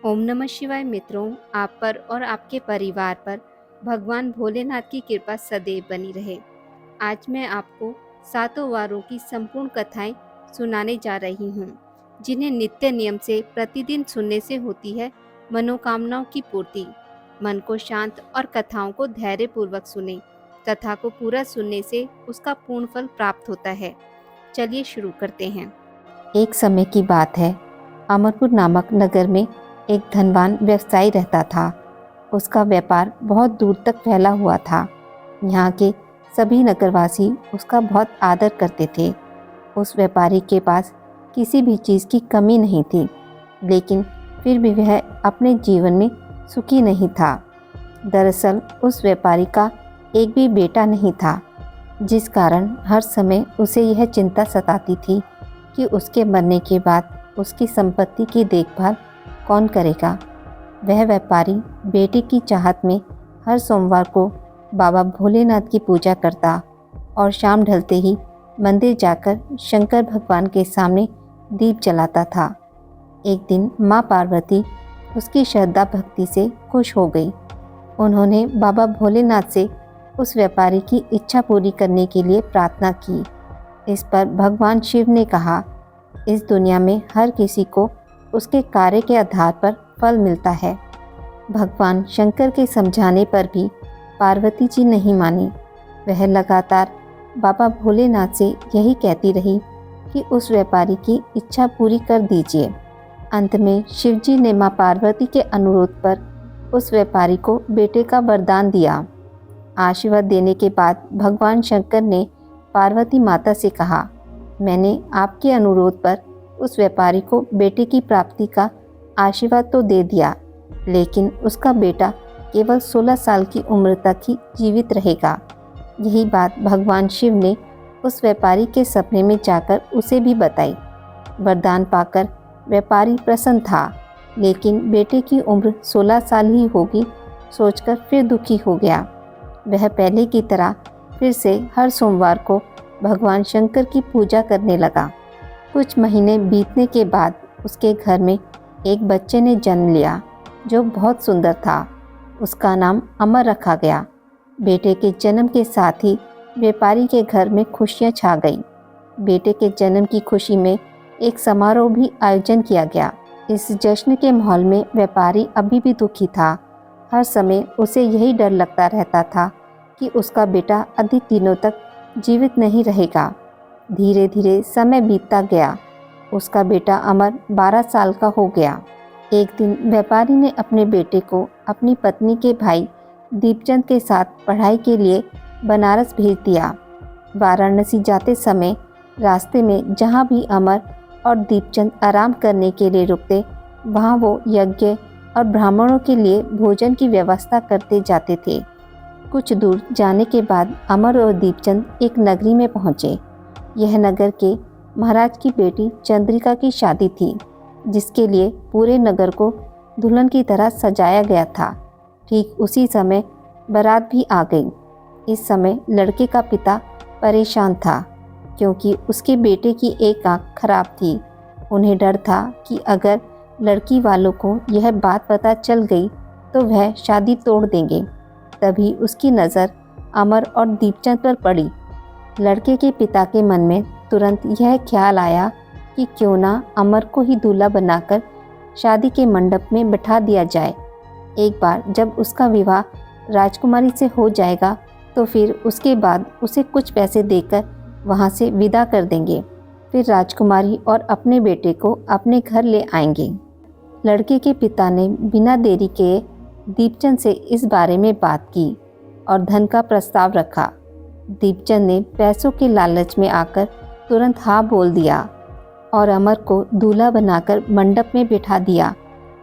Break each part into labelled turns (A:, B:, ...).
A: ओम नमः शिवाय मित्रों, आप पर और आपके परिवार पर भगवान भोलेनाथ की कृपा सदैव बनी रहे। आज मैं आपको सातों वारों की संपूर्ण कथाएं सुनाने जा रही हूँ, जिन्हें नित्य नियम से प्रतिदिन सुनने से होती है मनोकामनाओं की पूर्ति। मन को शांत और कथाओं को धैर्यपूर्वक सुने। कथा को पूरा सुनने से उसका पूर्ण फल प्राप्त होता है। चलिए शुरू करते हैं।
B: एक समय की बात है। अमरपुर नामक नगर में एक धनवान व्यवसायी रहता था। उसका व्यापार बहुत दूर तक फैला हुआ था। यहाँ के सभी नगरवासी उसका बहुत आदर करते थे। उस व्यापारी के पास किसी भी चीज़ की कमी नहीं थी, लेकिन फिर भी वह अपने जीवन में सुखी नहीं था। दरअसल उस व्यापारी का एक भी बेटा नहीं था, जिस कारण हर समय उसे यह चिंता सताती थी कि उसके मरने के बाद उसकी संपत्ति की देखभाल कौन करेगा। वह व्यापारी बेटे की चाहत में हर सोमवार को बाबा भोलेनाथ की पूजा करता और शाम ढलते ही मंदिर जाकर शंकर भगवान के सामने दीप जलाता था। एक दिन माँ पार्वती उसकी श्रद्धा भक्ति से खुश हो गई। उन्होंने बाबा भोलेनाथ से उस व्यापारी की इच्छा पूरी करने के लिए प्रार्थना की। इस पर भगवान शिव ने कहा, इस दुनिया में हर किसी को उसके कार्य के आधार पर फल मिलता है। भगवान शंकर के समझाने पर भी पार्वती जी नहीं मानी। वह लगातार बाबा भोलेनाथ से यही कहती रही कि उस व्यापारी की इच्छा पूरी कर दीजिए। अंत में शिवजी ने माँ पार्वती के अनुरोध पर उस व्यापारी को बेटे का वरदान दिया। आशीर्वाद देने के बाद भगवान शंकर ने पार्वती माता से कहा, मैंने आपके अनुरोध पर उस व्यापारी को बेटे की प्राप्ति का आशीर्वाद तो दे दिया, लेकिन उसका बेटा केवल 16 साल की उम्र तक ही जीवित रहेगा। यही बात भगवान शिव ने उस व्यापारी के सपने में जाकर उसे भी बताई। वरदान पाकर व्यापारी प्रसन्न था, लेकिन बेटे की उम्र 16 साल ही होगी सोचकर फिर दुखी हो गया। वह पहले की तरह फिर से हर सोमवार को भगवान शंकर की पूजा करने लगा। कुछ महीने बीतने के बाद उसके घर में एक बच्चे ने जन्म लिया जो बहुत सुंदर था। उसका नाम अमर रखा गया। बेटे के जन्म के साथ ही व्यापारी के घर में खुशियां छा गई। बेटे के जन्म की खुशी में एक समारोह भी आयोजन किया गया। इस जश्न के माहौल में व्यापारी अभी भी दुखी था। हर समय उसे यही डर लगता रहता था कि उसका बेटा अधिक दिनों तक जीवित नहीं रहेगा। धीरे धीरे समय बीतता गया। उसका बेटा अमर 12 साल का हो गया। एक दिन व्यापारी ने अपने बेटे को अपनी पत्नी के भाई दीपचंद के साथ पढ़ाई के लिए बनारस भेज दिया। वाराणसी जाते समय रास्ते में जहाँ भी अमर और दीपचंद आराम करने के लिए रुकते, वहाँ वो यज्ञ और ब्राह्मणों के लिए भोजन की व्यवस्था करते जाते थे। कुछ दूर जाने के बाद अमर और दीपचंद एक नगरी में पहुँचे। यह नगर के महाराज की बेटी चंद्रिका की शादी थी, जिसके लिए पूरे नगर को दुल्हन की तरह सजाया गया था। ठीक उसी समय बारात भी आ गई। इस समय लड़के का पिता परेशान था, क्योंकि उसके बेटे की एक आंख खराब थी। उन्हें डर था कि अगर लड़की वालों को यह बात पता चल गई तो वह शादी तोड़ देंगे। तभी उसकी नज़र अमर और दीपचंद पर पड़ी। लड़के के पिता के मन में तुरंत यह ख्याल आया कि क्यों ना अमर को ही दूल्हा बनाकर शादी के मंडप में बिठा दिया जाए। एक बार जब उसका विवाह राजकुमारी से हो जाएगा तो फिर उसके बाद उसे कुछ पैसे देकर वहाँ से विदा कर देंगे। फिर राजकुमारी और अपने बेटे को अपने घर ले आएंगे। लड़के के पिता ने बिना देरी के दीपचंद से इस बारे में बात की और धन का प्रस्ताव रखा। दीपचंद ने पैसों के लालच में आकर तुरंत हाँ बोल दिया और अमर को दूल्हा बनाकर मंडप में बिठा दिया।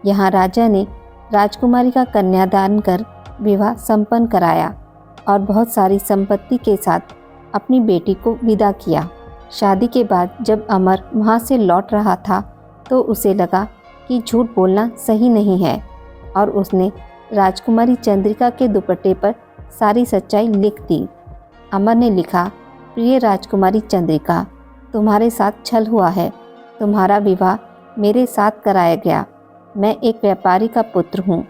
B: यहाँ राजा ने राजकुमारी का कन्यादान कर विवाह संपन्न कराया और बहुत सारी संपत्ति के साथ अपनी बेटी को विदा किया। शादी के बाद जब अमर वहाँ से लौट रहा था तो उसे लगा कि झूठ बोलना सही नहीं है, और उसने राजकुमारी चंद्रिका के दुपट्टे पर सारी सच्चाई लिख दी। अमर ने लिखा, प्रिय राजकुमारी चंद्रिका, तुम्हारे साथ छल हुआ है। तुम्हारा विवाह मेरे साथ कराया गया। मैं एक व्यापारी का पुत्र हूँ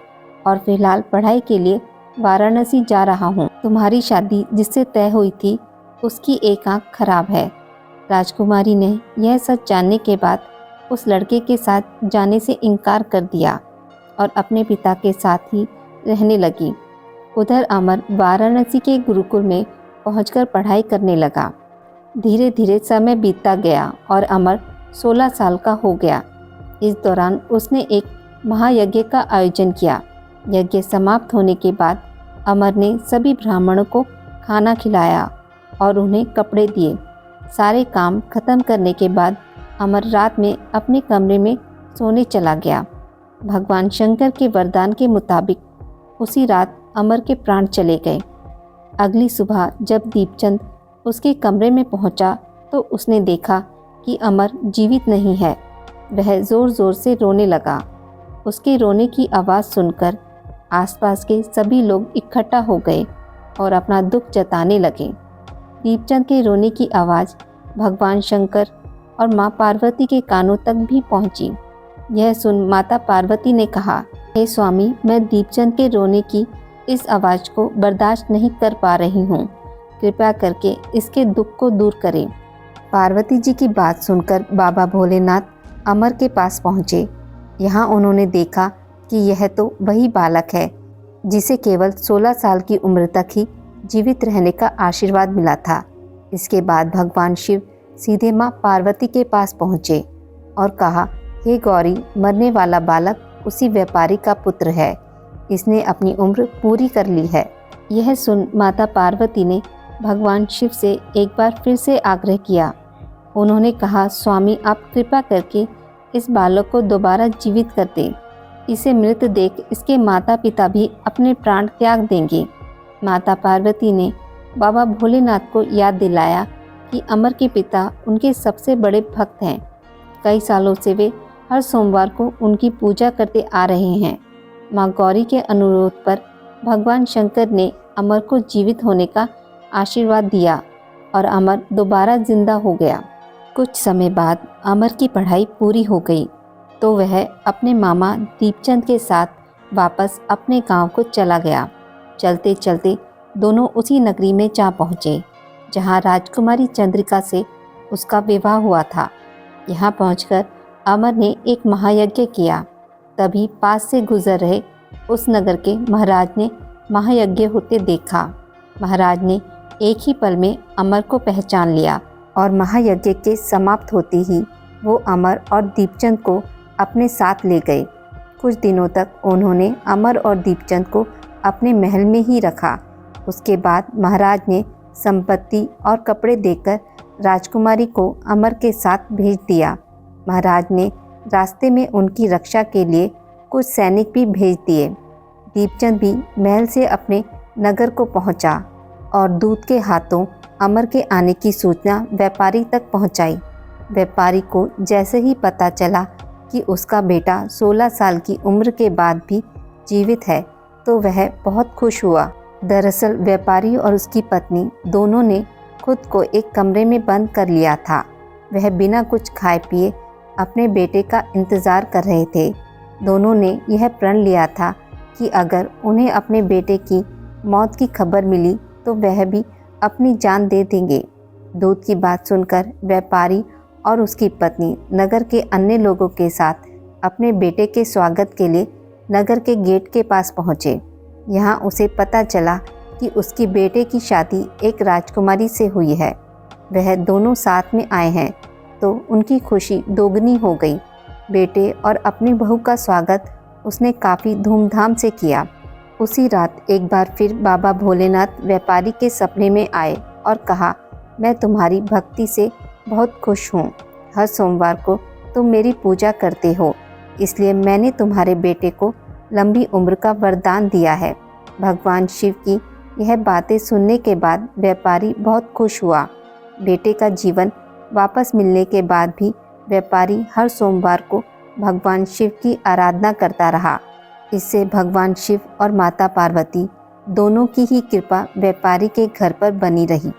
B: और फिलहाल पढ़ाई के लिए वाराणसी जा रहा हूँ। तुम्हारी शादी जिससे तय हुई थी उसकी एक आंख खराब है। राजकुमारी ने यह सच जानने के बाद उस लड़के के साथ जाने से इनकार कर दिया और अपने पिता के साथ ही रहने लगी। उधर अमर वाराणसी के गुरुकुल में पहुंचकर पढ़ाई करने लगा। धीरे धीरे समय बीतता गया और अमर 16 साल का हो गया। इस दौरान उसने एक महायज्ञ का आयोजन किया। यज्ञ समाप्त होने के बाद अमर ने सभी ब्राह्मणों को खाना खिलाया और उन्हें कपड़े दिए। सारे काम खत्म करने के बाद अमर रात में अपने कमरे में सोने चला गया। भगवान शंकर के वरदान के मुताबिक उसी रात अमर के प्राण चले गए। अगली सुबह जब दीपचंद उसके कमरे में पहुंचा तो उसने देखा कि अमर जीवित नहीं है। वह ज़ोर ज़ोर से रोने लगा। उसके रोने की आवाज़ सुनकर आसपास के सभी लोग इकट्ठा हो गए और अपना दुख जताने लगे। दीपचंद के रोने की आवाज़ भगवान शंकर और माँ पार्वती के कानों तक भी पहुंची। यह सुन माता पार्वती ने कहा, हे स्वामी, मैं दीपचंद के रोने की इस आवाज़ को बर्दाश्त नहीं कर पा रही हूँ। कृपया करके इसके दुख को दूर करें। पार्वती जी की बात सुनकर बाबा भोलेनाथ अमर के पास पहुँचे। यहाँ उन्होंने देखा कि यह तो वही बालक है जिसे केवल 16 साल की उम्र तक ही जीवित रहने का आशीर्वाद मिला था। इसके बाद भगवान शिव सीधे माँ पार्वती के पास पहुँचे और कहा, हे गौरी, मरने वाला बालक उसी व्यापारी का पुत्र है। इसने अपनी उम्र पूरी कर ली है। यह सुन माता पार्वती ने भगवान शिव से एक बार फिर से आग्रह किया। उन्होंने कहा, स्वामी, आप कृपा करके इस बालक को दोबारा जीवित कर दें। इसे मृत देख इसके माता पिता भी अपने प्राण त्याग देंगे। माता पार्वती ने बाबा भोलेनाथ को याद दिलाया कि अमर के पिता उनके सबसे बड़े भक्त हैं। कई सालों से वे हर सोमवार को उनकी पूजा करते आ रहे हैं। माँ गौरी के अनुरोध पर भगवान शंकर ने अमर को जीवित होने का आशीर्वाद दिया और अमर दोबारा जिंदा हो गया। कुछ समय बाद अमर की पढ़ाई पूरी हो गई तो वह अपने मामा दीपचंद के साथ वापस अपने गांव को चला गया। चलते चलते दोनों उसी नगरी में जा पहुँचे जहां राजकुमारी चंद्रिका से उसका विवाह हुआ था। यहाँ पहुंचकर अमर ने एक महायज्ञ किया। तभी पास से गुजर रहे उस नगर के महाराज ने महायज्ञ होते देखा। महाराज ने एक ही पल में अमर को पहचान लिया और महायज्ञ के समाप्त होते ही वो अमर और दीपचंद को अपने साथ ले गए। कुछ दिनों तक उन्होंने अमर और दीपचंद को अपने महल में ही रखा। उसके बाद महाराज ने संपत्ति और कपड़े देकर राजकुमारी को अमर के साथ भेज दिया। महाराज ने रास्ते में उनकी रक्षा के लिए कुछ सैनिक भी भेज दिए। दीपचंद भी महल से अपने नगर को पहुंचा और दूत के हाथों अमर के आने की सूचना व्यापारी तक पहुंचाई। व्यापारी को जैसे ही पता चला कि उसका बेटा 16 साल की उम्र के बाद भी जीवित है तो वह बहुत खुश हुआ। दरअसल व्यापारी और उसकी पत्नी दोनों ने खुद को एक कमरे में बंद कर लिया था। वह बिना कुछ खाए पिए अपने बेटे का इंतज़ार कर रहे थे। दोनों ने यह प्रण लिया था कि अगर उन्हें अपने बेटे की मौत की खबर मिली तो वह भी अपनी जान दे देंगे। दूत की बात सुनकर व्यापारी और उसकी पत्नी नगर के अन्य लोगों के साथ अपने बेटे के स्वागत के लिए नगर के गेट के पास पहुँचे। यहाँ उसे पता चला कि उसकी बेटे की शादी एक राजकुमारी से हुई है। वह दोनों साथ में आए हैं तो उनकी खुशी दोगुनी हो गई। बेटे और अपनी बहू का स्वागत उसने काफ़ी धूमधाम से किया। उसी रात एक बार फिर बाबा भोलेनाथ व्यापारी के सपने में आए और कहा, मैं तुम्हारी भक्ति से बहुत खुश हूँ। हर सोमवार को तुम मेरी पूजा करते हो, इसलिए मैंने तुम्हारे बेटे को लंबी उम्र का वरदान दिया है। भगवान शिव की यह बातें सुनने के बाद व्यापारी बहुत खुश हुआ। बेटे का जीवन वापस मिलने के बाद भी व्यापारी हर सोमवार को भगवान शिव की आराधना करता रहा। इससे भगवान शिव और माता पार्वती दोनों की ही कृपा व्यापारी के घर पर बनी रही।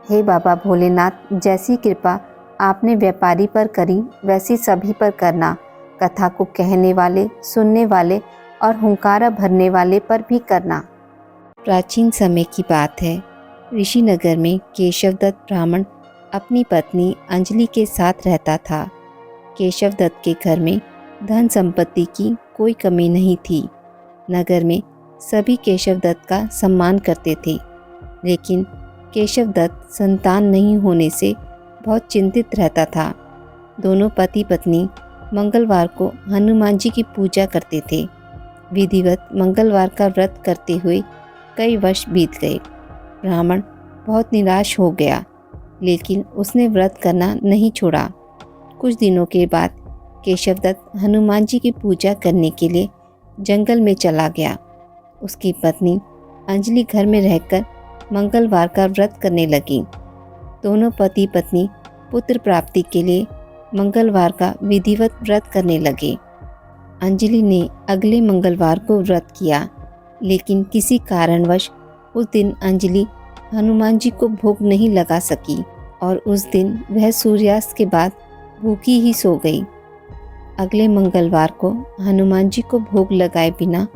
B: हे बाबा भोलेनाथ, जैसी कृपा आपने व्यापारी पर करी वैसी सभी पर करना। कथा को कहने वाले, सुनने वाले और हुंकारा भरने वाले पर भी करना। प्राचीन समय की बात है। ऋषिनगर में केशवदत्त ब्राह्मण अपनी पत्नी अंजलि के साथ रहता था। केशवदत्त के घर में धन संपत्ति की कोई कमी नहीं थी। नगर में सभी केशवदत्त का सम्मान करते थे, लेकिन केशवदत्त संतान नहीं होने से बहुत चिंतित रहता था। दोनों पति पत्नी मंगलवार को हनुमान जी की पूजा करते थे। विधिवत मंगलवार का व्रत करते हुए कई वर्ष बीत गए। ब्राह्मण बहुत निराश हो गया, लेकिन उसने व्रत करना नहीं छोड़ा। कुछ दिनों के बाद केशवदत्त हनुमान जी की पूजा करने के लिए जंगल में चला गया। उसकी पत्नी अंजलि घर में रहकर मंगलवार का व्रत करने लगी। दोनों पति पत्नी पुत्र प्राप्ति के लिए मंगलवार का विधिवत व्रत करने लगे। अंजलि ने अगले मंगलवार को व्रत किया, लेकिन किसी कारणवश उस दिन अंजलि हनुमान जी को भोग नहीं लगा सकी और उस दिन वह सूर्यास्त के बाद भूखी ही सो गई। अगले मंगलवार को हनुमान जी को भोग लगाए बिना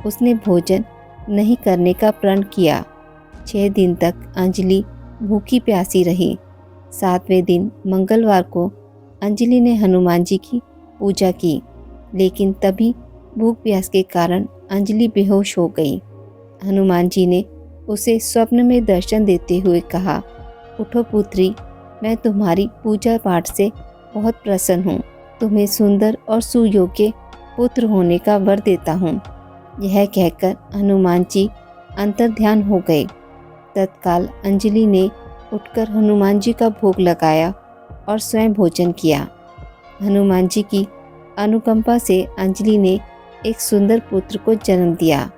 B: उसने भोजन नहीं करने का प्रण किया। 6 दिन तक अंजलि भूखी प्यासी रही। 7वें दिन मंगलवार को अंजलि ने हनुमान जी की पूजा की, लेकिन तभी भूख प्यास के कारण अंजलि बेहोश हो गई। हनुमान जी ने उसे स्वप्न में दर्शन देते हुए कहा, उठो पुत्री, मैं तुम्हारी पूजा पाठ से बहुत प्रसन्न हूँ। तुम्हें सुंदर और सुयोग्य पुत्र होने का वर देता हूँ। यह कहकर हनुमान जी अंतर्ध्यान हो गए। तत्काल अंजलि ने उठकर हनुमान जी का भोग लगाया और स्वयं भोजन किया। हनुमान जी की अनुकंपा से अंजलि ने एक सुंदर पुत्र को जन्म दिया।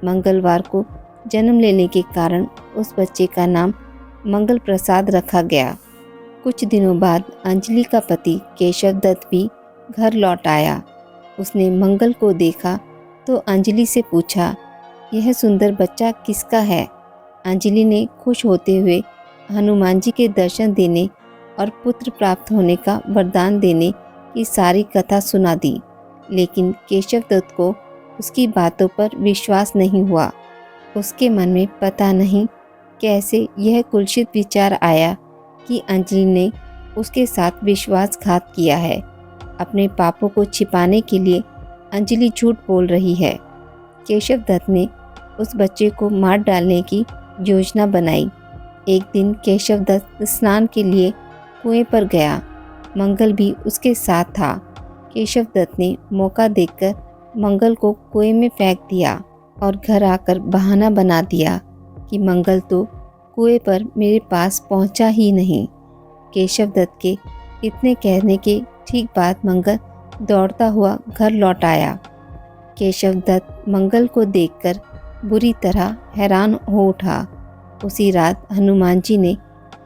B: मंगलवार को जन्म लेने के कारण उस बच्चे का नाम मंगल प्रसाद रखा गया। कुछ दिनों बाद अंजलि का पति केशवदत्त भी घर लौट आया। उसने मंगल को देखा तो अंजलि से पूछा, यह सुंदर बच्चा किसका है? अंजलि ने खुश होते हुए हनुमान जी के दर्शन देने और पुत्र प्राप्त होने का वरदान देने की सारी कथा सुना दी, लेकिन केशवदत्त को उसकी बातों पर विश्वास नहीं हुआ। उसके मन में पता नहीं कैसे यह कुलसित विचार आया कि अंजलि ने उसके साथ विश्वासघात किया है। अपने पापों को छिपाने के लिए अंजलि झूठ बोल रही है। केशवदत्त ने उस बच्चे को मार डालने की योजना बनाई। एक दिन केशवदत्त स्नान के लिए कुएं पर गया। मंगल भी उसके साथ था। केशवदत्त ने मौका देखकर मंगल को कुएं में फेंक दिया और घर आकर बहाना बना दिया कि मंगल तो कुएं पर मेरे पास पहुंचा ही नहीं। केशवदत्त के इतने कहने के ठीक बाद मंगल दौड़ता हुआ घर लौट आया। केशवदत्त मंगल को देखकर बुरी तरह हैरान हो उठा। उसी रात हनुमान जी ने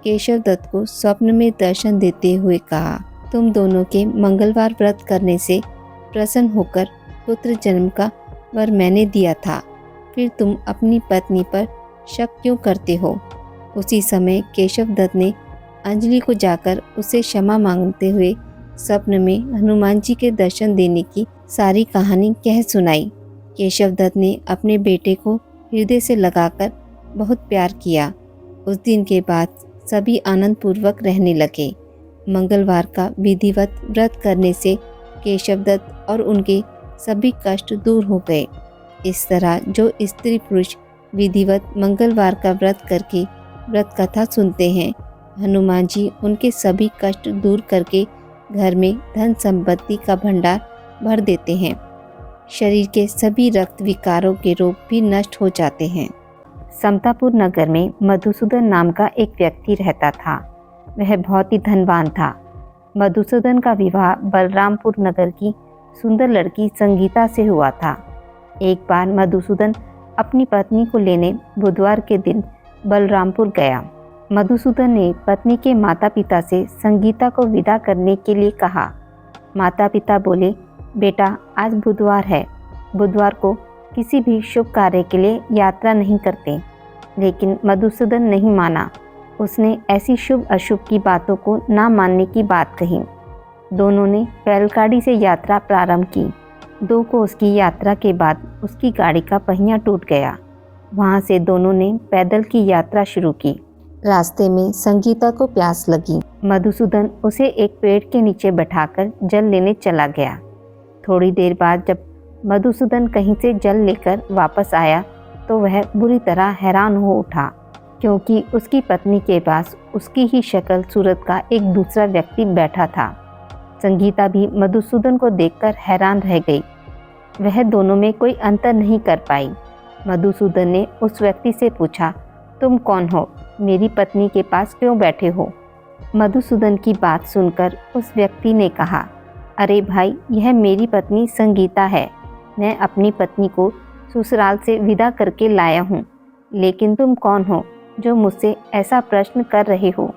B: केशवदत्त को स्वप्न में दर्शन देते हुए कहा, तुम दोनों के मंगलवार व्रत करने से प्रसन्न होकर पुत्र जन्म का वर मैंने दिया था, फिर तुम अपनी पत्नी पर शक क्यों करते हो? उसी समय केशवदत्त ने अंजलि को जाकर उसे क्षमा मांगते हुए स्वप्न में हनुमान जी के दर्शन देने की सारी कहानी कह सुनाई। केशवदत्त ने अपने बेटे को हृदय से लगाकर बहुत प्यार किया। उस दिन के बाद सभी आनंद पूर्वक रहने लगे। मंगलवार का विधिवत व्रत करने से केशवदत्त और उनके सभी कष्ट दूर हो गए। इस तरह जो स्त्री पुरुष विधिवत मंगलवार का व्रत करके व्रत कथा सुनते हैं, हनुमान जी उनके सभी कष्ट दूर करके घर में धन संपत्ति का भंडार भर देते हैं। शरीर के सभी रक्त विकारों के रोग भी नष्ट हो जाते हैं। समतापुर नगर में मधुसूदन नाम का एक व्यक्ति रहता था। वह बहुत ही धनवान था। मधुसूदन का विवाह बलरामपुर नगर की सुंदर लड़की संगीता से हुआ था। एक बार मधुसूदन अपनी पत्नी को लेने बुधवार के दिन बलरामपुर गया। मधुसूदन ने पत्नी के माता पिता से संगीता को विदा करने के लिए कहा। माता पिता बोले, बेटा आज बुधवार है, बुधवार को किसी भी शुभ कार्य के लिए यात्रा नहीं करते। लेकिन मधुसूदन नहीं माना। उसने ऐसी शुभ अशुभ की बातों को ना मानने की बात कही। दोनों ने बैलगाड़ी से यात्रा प्रारंभ की। 2 कोस की यात्रा के बाद उसकी गाड़ी का पहिया टूट गया। वहाँ से दोनों ने पैदल की यात्रा शुरू की। रास्ते में संगीता को प्यास लगी। मधुसूदन उसे एक पेड़ के नीचे बैठाकर जल लेने चला गया। थोड़ी देर बाद जब मधुसूदन कहीं से जल लेकर वापस आया तो वह बुरी तरह हैरान हो उठा, क्योंकि उसकी पत्नी के पास उसकी ही शक्ल सूरत का एक दूसरा व्यक्ति बैठा था। संगीता भी मधुसूदन को देखकर हैरान रह गई। वह दोनों में कोई अंतर नहीं कर पाई। मधुसूदन ने उस व्यक्ति से पूछा, तुम कौन हो? मेरी पत्नी के पास क्यों बैठे हो? मधुसूदन की बात सुनकर उस व्यक्ति ने कहा, अरे भाई, यह मेरी पत्नी संगीता है। मैं अपनी पत्नी को ससुराल से विदा करके लाया हूँ। लेकिन तुम कौन हो जो मुझसे ऐसा प्रश्न कर रहे हो?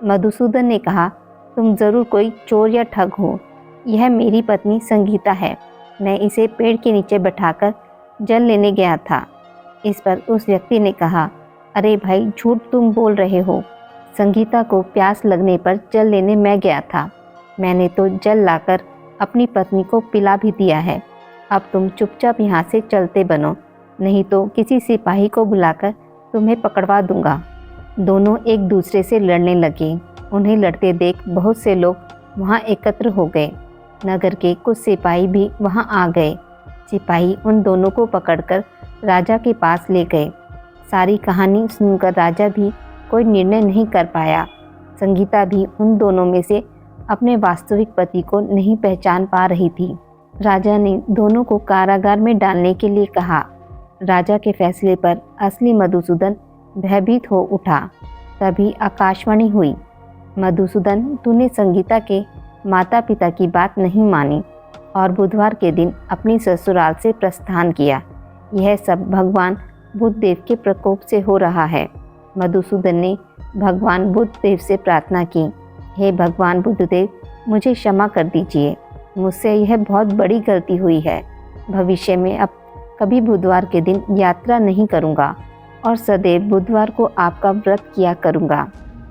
B: मधुसूदन ने कहा, तुम ज़रूर कोई चोर या ठग हो। यह मेरी पत्नी संगीता है। मैं इसे पेड़ के नीचे बैठाकर जल लेने गया था। इस पर उस व्यक्ति ने कहा, अरे भाई, झूठ तुम बोल रहे हो। संगीता को प्यास लगने पर जल लेने मैं गया था। मैंने तो जल लाकर अपनी पत्नी को पिला भी दिया है। अब तुम चुपचाप यहाँ से चलते बनो, नहीं तो किसी सिपाही को बुलाकर तुम्हें पकड़वा दूंगा। दोनों एक दूसरे से लड़ने लगे। उन्हें लड़ते देख बहुत से लोग वहाँ एकत्र हो गए। नगर के कुछ सिपाही भी वहाँ आ गए। सिपाही उन दोनों को पकड़कर राजा के पास ले गए। सारी कहानी सुनकर राजा भी कोई निर्णय नहीं कर पाया। संगीता भी उन दोनों में से अपने वास्तविक पति को नहीं पहचान पा रही थी। राजा ने दोनों को कारागार में डालने के लिए कहा। राजा के फैसले पर असली मधुसूदन भयभीत हो उठा। तभी आकाशवाणी हुई, मधुसूदन, तूने संगीता के माता पिता की बात नहीं मानी और बुधवार के दिन अपनी ससुराल से प्रस्थान किया। यह सब भगवान बुद्ध देव के प्रकोप से हो रहा है। मधुसूदन ने भगवान बुद्ध देव से प्रार्थना की, हे भगवान बुद्ध देव, मुझे क्षमा कर दीजिए। मुझसे यह बहुत बड़ी गलती हुई है। भविष्य में अब कभी बुधवार के दिन यात्रा नहीं करूँगा और सदैव बुधवार को आपका व्रत किया करूँगा।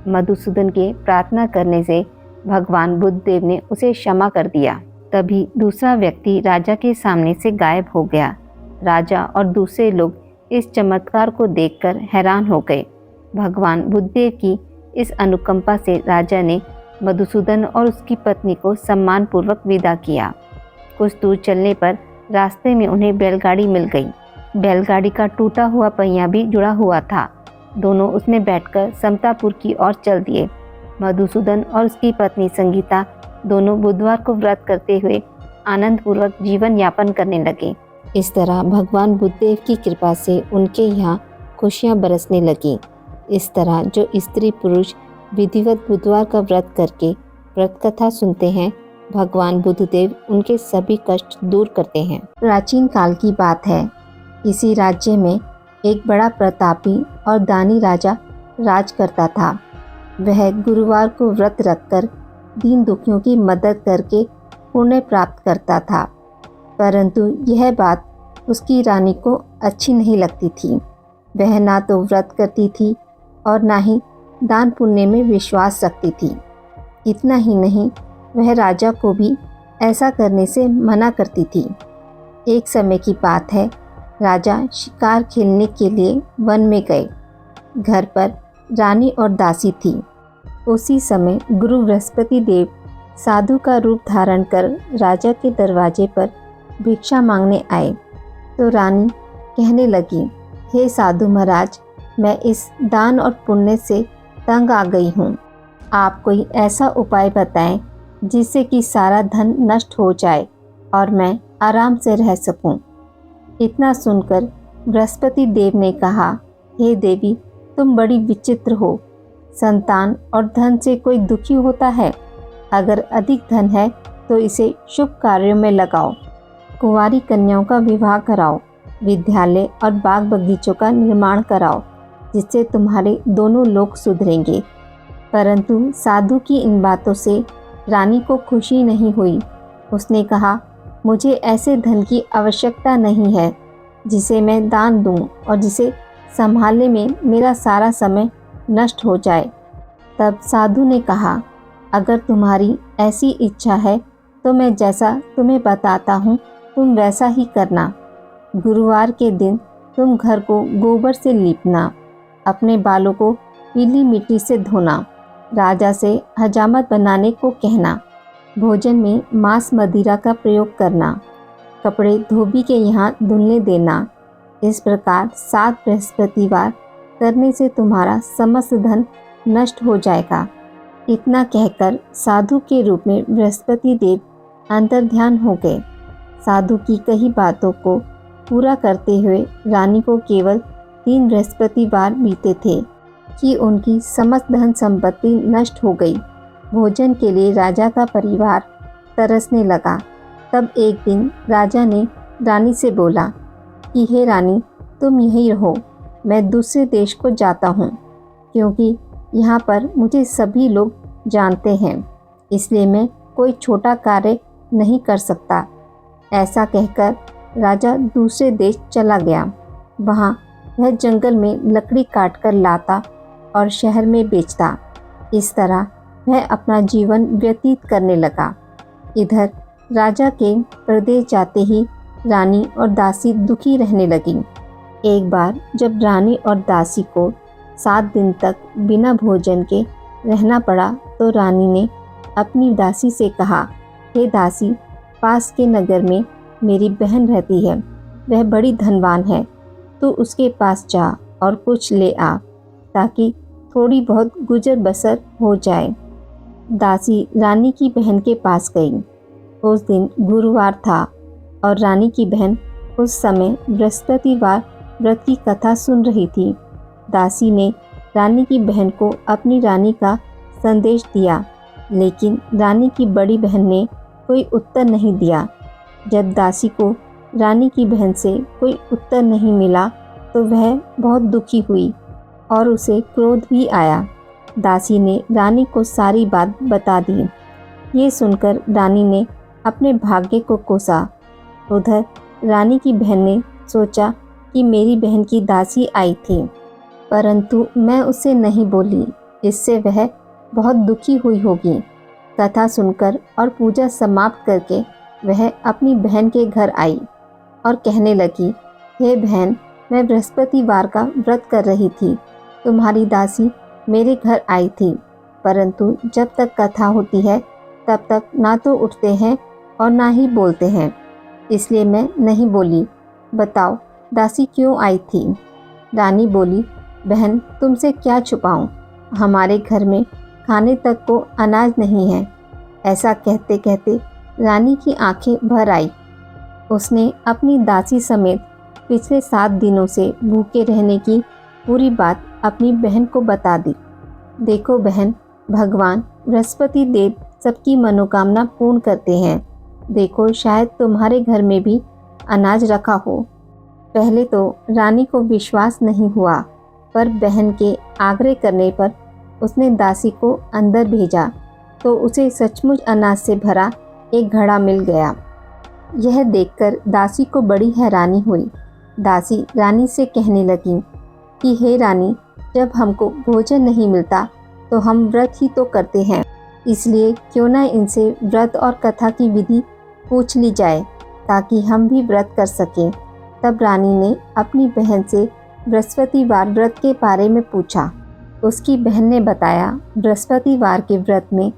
B: मधुसूदन के प्रार्थना करने से भगवान बुद्ध देव ने उसे क्षमा कर दिया। तभी दूसरा व्यक्ति राजा के सामने से गायब हो गया। राजा और दूसरे लोग इस चमत्कार को देखकर हैरान हो गए। भगवान बुद्धदेव की इस अनुकंपा से राजा ने मधुसूदन और उसकी पत्नी को सम्मानपूर्वक विदा किया। कुछ दूर चलने पर रास्ते में उन्हें बैलगाड़ी मिल गई। बैलगाड़ी का टूटा हुआ पहिया भी जुड़ा हुआ था। दोनों उसमें बैठकर समतापुर की ओर चल दिए। मधुसूदन और उसकी पत्नी संगीता दोनों बुधवार को व्रत करते हुए आनंदपूर्वक जीवन यापन करने लगे। इस तरह भगवान बुद्धदेव की कृपा से उनके यहाँ खुशियाँ बरसने लगीं। इस तरह जो स्त्री पुरुष विधिवत बुधवार का व्रत करके व्रत कथा सुनते हैं, भगवान बुद्धदेव उनके सभी कष्ट दूर करते हैं। प्राचीन काल की बात है। इसी राज्य में एक बड़ा प्रतापी और दानी राजा राज करता था। वह गुरुवार को व्रत रखकर दीन दुखियों की मदद करके पुण्य प्राप्त करता था, परंतु यह बात उसकी रानी को अच्छी नहीं लगती थी। वह ना तो व्रत करती थी और ना ही दान पुण्य में विश्वास रखती थी। इतना ही नहीं, वह राजा को भी ऐसा करने से मना करती थी। एक समय की बात है, राजा शिकार खेलने के लिए वन में गए। घर पर रानी और दासी थी। उसी समय गुरु बृहस्पति देव साधु का रूप धारण कर राजा के दरवाजे पर भिक्षा मांगने आए तो रानी कहने लगी, हे साधु महाराज, मैं इस दान और पुण्य से तंग आ गई हूँ। आप कोई ऐसा उपाय बताएं जिससे कि सारा धन नष्ट हो जाए और मैं आराम से रह सकूं। इतना सुनकर बृहस्पति देव ने कहा, हे देवी, तुम बड़ी विचित्र हो। संतान और धन से कोई दुखी होता है? अगर अधिक धन है तो इसे शुभ कार्यों में लगाओ। कुंवारी कन्याओं का विवाह कराओ। विद्यालय और बाग बगीचों का निर्माण कराओ, जिससे तुम्हारे दोनों लोग सुधरेंगे। परंतु साधु की इन बातों से रानी को खुशी नहीं हुई। उसने कहा, मुझे ऐसे धन की आवश्यकता नहीं है जिसे मैं दान दूं और जिसे संभालने में मेरा सारा समय नष्ट हो जाए। तब साधु ने कहा, अगर तुम्हारी ऐसी इच्छा है तो मैं जैसा तुम्हें बताता हूँ तुम वैसा ही करना। गुरुवार के दिन तुम घर को गोबर से लीपना, अपने बालों को पीली मिट्टी से धोना, राजा से हजामत बनाने को कहना, भोजन में मांस मदिरा का प्रयोग करना, कपड़े धोबी के यहाँ धुलने देना। इस प्रकार 7 बृहस्पतिवार करने से तुम्हारा समस्त धन नष्ट हो जाएगा। इतना कहकर साधु के रूप में बृहस्पति देव अंतर्ध्यान हो गए। साधु की कही बातों को पूरा करते हुए रानी को केवल 3 बृहस्पतिवार बीते थे कि उनकी समस्त धन संपत्ति नष्ट हो गई। भोजन के लिए राजा का परिवार तरसने लगा। तब एक दिन राजा ने रानी से बोला कि हे रानी, तुम यहीं रहो, मैं दूसरे देश को जाता हूँ, क्योंकि यहाँ पर मुझे सभी लोग जानते हैं, इसलिए मैं कोई छोटा कार्य नहीं कर सकता। ऐसा कहकर राजा दूसरे देश चला गया। वहाँ वह जंगल में लकड़ी काटकर लाता और शहर में बेचता। इस तरह वह अपना जीवन व्यतीत करने लगा। इधर राजा के प्रदेश जाते ही रानी और दासी दुखी रहने लगी। एक बार जब रानी और दासी को 7 दिन तक बिना भोजन के रहना पड़ा तो रानी ने अपनी दासी से कहा, हे दासी, पास के नगर में मेरी बहन रहती है, वह बड़ी धनवान है, तू उसके पास जा और कुछ ले आ, ताकि थोड़ी बहुत गुजर बसर हो जाए। दासी रानी की बहन के पास गई। उस दिन गुरुवार था और रानी की बहन उस समय बृहस्पतिवार व्रत की कथा सुन रही थी। दासी ने रानी की बहन को अपनी रानी का संदेश दिया, लेकिन रानी की बड़ी बहन ने कोई उत्तर नहीं दिया। जब दासी को रानी की बहन से कोई उत्तर नहीं मिला तो वह बहुत दुखी हुई और उसे क्रोध भी आया। दासी ने रानी को सारी बात बता दी। ये सुनकर रानी ने अपने भाग्य को कोसा। उधर रानी की बहन ने सोचा कि मेरी बहन की दासी आई थी, परंतु मैं उसे नहीं बोली, इससे वह बहुत दुखी हुई होगी। कथा सुनकर और पूजा समाप्त करके वह अपनी बहन के घर आई और कहने लगी, हे बहन, मैं बृहस्पतिवार का व्रत कर रही थी, तुम्हारी दासी मेरे घर आई थी, परंतु जब तक कथा होती है तब तक ना तो उठते हैं और ना ही बोलते हैं, इसलिए मैं नहीं बोली। बताओ दासी क्यों आई थी? रानी बोली, बहन, तुमसे क्या छुपाऊं, हमारे घर में खाने तक को अनाज नहीं है। ऐसा कहते कहते रानी की आंखें भर आई। उसने अपनी दासी समेत पिछले 7 दिनों से भूखे रहने की पूरी बात अपनी बहन को बता दी। देखो बहन, भगवान बृहस्पति देव सबकी मनोकामना पूर्ण करते हैं। देखो, शायद तुम्हारे घर में भी अनाज रखा हो। पहले तो रानी को विश्वास नहीं हुआ, पर बहन के आग्रह करने पर उसने दासी को अंदर भेजा तो उसे सचमुच अनाज से भरा एक घड़ा मिल गया। यह देखकर दासी को बड़ी हैरानी हुई। दासी रानी से कहने लगी कि हे रानी, जब हमको भोजन नहीं मिलता तो हम व्रत ही तो करते हैं, इसलिए क्यों ना इनसे व्रत और कथा की विधि पूछ ली जाए ताकि हम भी व्रत कर सकें। तब रानी ने अपनी बहन से बृहस्पतिवार व्रत के बारे में पूछा। उसकी बहन ने बताया, बृहस्पतिवार के व्रत में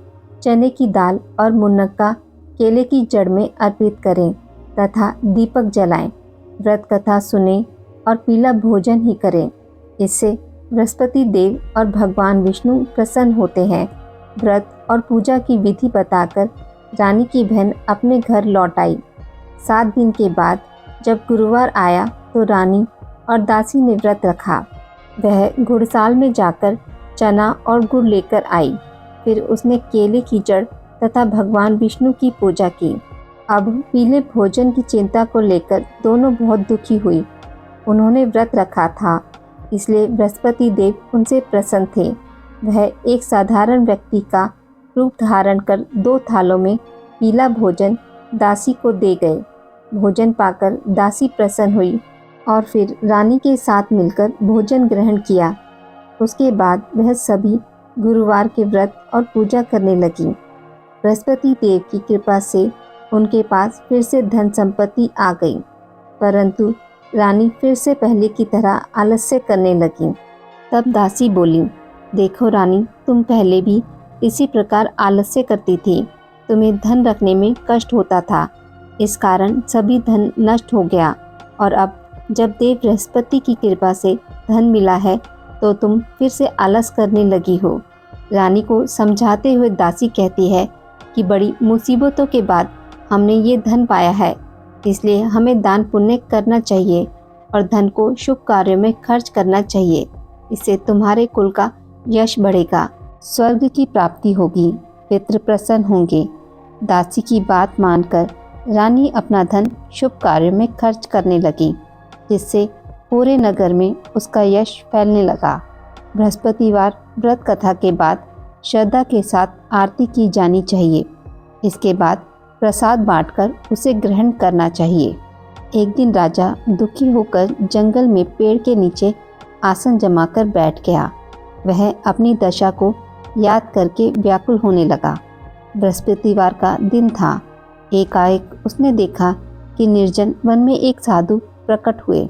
B: चने की दाल और मुनक्का केले की जड़ में अर्पित करें तथा दीपक जलाएं, व्रत कथा सुनें और पीला भोजन ही करें। इससे बृहस्पति देव और भगवान विष्णु प्रसन्न होते हैं। व्रत और पूजा की विधि बताकर रानी की बहन अपने घर लौट आई। 7 दिन के बाद जब गुरुवार आया तो रानी और दासी ने व्रत रखा। वह घुड़साल में जाकर चना और गुड़ लेकर आई। फिर उसने केले की जड़ तथा भगवान विष्णु की पूजा की। अब पीले भोजन की चिंता को लेकर दोनों बहुत दुखी हुई। उन्होंने व्रत रखा था, इसलिए बृहस्पति देव उनसे प्रसन्न थे। वह एक साधारण व्यक्ति का रूप धारण कर 2 थालों में पीला भोजन दासी को दे गए। भोजन पाकर दासी प्रसन्न हुई और फिर रानी के साथ मिलकर भोजन ग्रहण किया। उसके बाद वह सभी गुरुवार के व्रत और पूजा करने लगी। बृहस्पति देव की कृपा से उनके पास फिर से धन संपत्ति आ गई, परंतु रानी फिर से पहले की तरह आलस्य करने लगी। तब दासी बोली, देखो रानी, तुम पहले भी इसी प्रकार आलस्य करती थी। तुम्हें धन रखने में कष्ट होता था, इस कारण सभी धन नष्ट हो गया, और अब जब देव बृहस्पति की कृपा से धन मिला है तो तुम फिर से आलस करने लगी हो। रानी को समझाते हुए दासी कहती है कि बड़ी मुसीबतों के बाद हमने ये धन पाया है, इसलिए हमें दान पुण्य करना चाहिए और धन को शुभ कार्यों में खर्च करना चाहिए। इससे तुम्हारे कुल का यश बढ़ेगा, स्वर्ग की प्राप्ति होगी, पितृ प्रसन्न होंगे। दासी की बात मानकर रानी अपना धन शुभ कार्यों में खर्च करने लगी, जिससे पूरे नगर में उसका यश फैलने लगा। बृहस्पतिवार व्रत कथा के बाद श्रद्धा के साथ आरती की जानी चाहिए। इसके बाद प्रसाद बांटकर उसे ग्रहण करना चाहिए। एक दिन राजा दुखी होकर जंगल में पेड़ के नीचे आसन जमाकर बैठ गया। वह अपनी दशा को याद करके व्याकुल होने लगा। बृहस्पतिवार का दिन था। एकाएक उसने देखा कि निर्जन वन में एक साधु प्रकट हुए।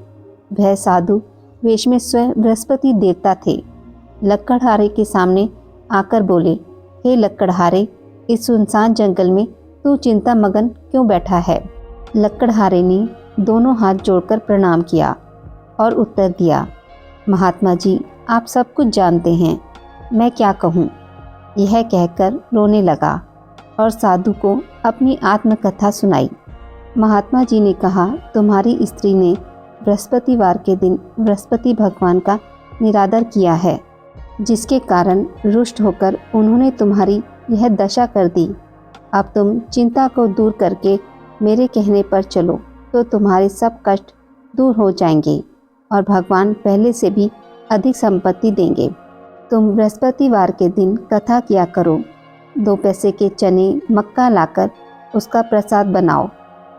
B: वह साधु वेश में स्वयं बृहस्पति देवता थे। लक्कड़हारे के सामने आकर बोले, हे लक्कड़हारे, इस सुनसान जंगल में तू चिंता मगन क्यों बैठा है? लक्कड़हारे ने दोनों हाथ जोड़कर प्रणाम किया और उत्तर दिया, महात्मा जी, आप सब कुछ जानते हैं, मैं क्या कहूँ। यह कहकर रोने लगा और साधु को अपनी आत्मकथा सुनाई। महात्मा जी ने कहा, तुम्हारी स्त्री ने बृहस्पतिवार के दिन बृहस्पति भगवान का निरादर किया है, जिसके कारण रुष्ट होकर उन्होंने तुम्हारी यह दशा कर दी। अब तुम चिंता को दूर करके मेरे कहने पर चलो तो तुम्हारे सब कष्ट दूर हो जाएंगे और भगवान पहले से भी अधिक संपत्ति देंगे। तुम बृहस्पतिवार के दिन कथा किया करो। 2 पैसे के चने मक्का लाकर उसका प्रसाद बनाओ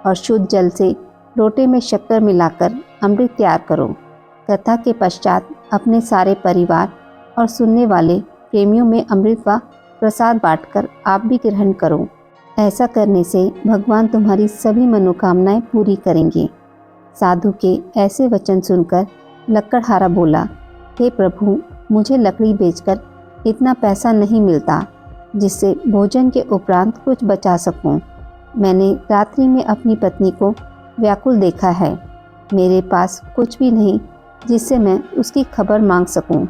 B: और शुद्ध जल से लोटे में शक्कर मिलाकर अमृत तैयार करो। कथा के पश्चात अपने सारे परिवार और सुनने वाले प्रेमियों में अमृत व प्रसाद बांटकर आप भी ग्रहण करो। ऐसा करने से भगवान तुम्हारी सभी मनोकामनाएं पूरी करेंगे। साधु के ऐसे वचन सुनकर लक्कड़हारा बोला, हे प्रभु, मुझे लकड़ी बेचकर इतना पैसा नहीं मिलता जिससे भोजन के उपरांत कुछ बचा सकूं। मैंने रात्रि में अपनी पत्नी को व्याकुल देखा है। मेरे पास कुछ भी नहीं जिससे मैं उसकी खबर मांग सकूं।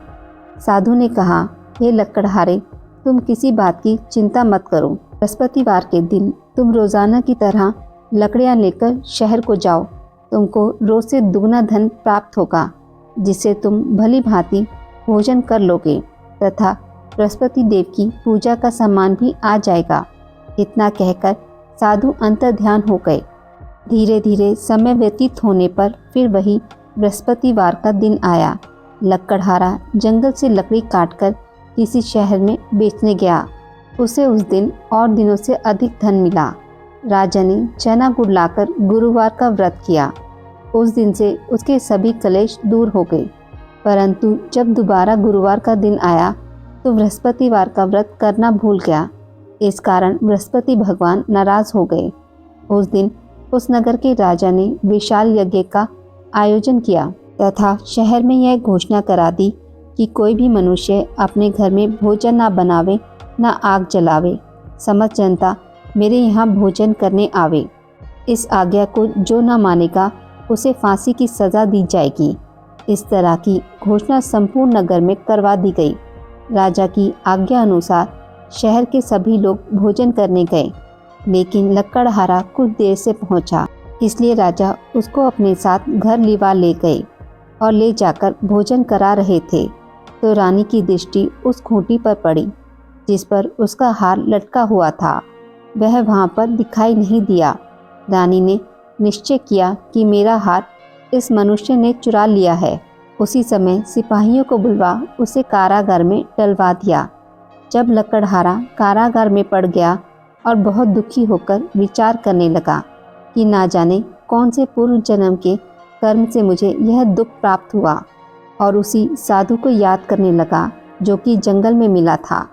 B: साधु ने कहा, हे लक्कड़हारे, तुम किसी बात की चिंता मत करो। बृहस्पतिवार के दिन तुम रोजाना की तरह लकड़ियां लेकर शहर को जाओ। तुमको रोज से दुगना धन प्राप्त होगा, जिससे तुम भली भांति भोजन कर लोगे तथा बृहस्पति देव की पूजा का सामान भी आ जाएगा। इतना कहकर साधु अंतर्ध्यान हो गए। धीरे धीरे समय व्यतीत होने पर फिर वही बृहस्पतिवार का दिन आया। लक्कड़हारा जंगल से लकड़ी काटकर किसी शहर में बेचने गया। उसे उस दिन और दिनों से अधिक धन मिला। राजा ने चना गुड़ लाकर गुरुवार का व्रत किया। उस दिन से उसके सभी कलेश दूर हो गए। परंतु जब दोबारा गुरुवार का दिन आया तो बृहस्पतिवार का व्रत करना भूल गया। इस कारण बृहस्पति भगवान नाराज हो गए। उस दिन उस नगर के राजा ने विशाल यज्ञ का आयोजन किया तथा शहर में यह घोषणा करा दी कि कोई भी मनुष्य अपने घर में भोजन ना बनावे, ना आग जलावे। समस्त जनता मेरे यहाँ भोजन करने आवे। इस आज्ञा को जो न मानेगा उसे फांसी की सज़ा दी जाएगी। इस तरह की घोषणा संपूर्ण नगर में करवा दी गई। राजा की आज्ञा अनुसार शहर के सभी लोग भोजन करने गए, लेकिन लक्कड़हारा कुछ देर से पहुंचा, इसलिए राजा उसको अपने साथ घर लिवा ले गए और ले जाकर भोजन करा रहे थे तो रानी की दृष्टि उस खूंटी पर पड़ी जिस पर उसका हार लटका हुआ था। वह वहां पर दिखाई नहीं दिया। रानी ने निश्चय किया कि मेरा हार इस मनुष्य ने चुरा लिया है। उसी समय सिपाहियों को बुलवा उसे कारागार में डलवा दिया। जब लक्कड़हारा कारागार में पड़ गया और बहुत दुखी होकर विचार करने लगा कि ना जाने कौन से पूर्व जन्म के कर्म से मुझे यह दुख प्राप्त हुआ, और उसी साधु को याद करने लगा जो कि जंगल में मिला था।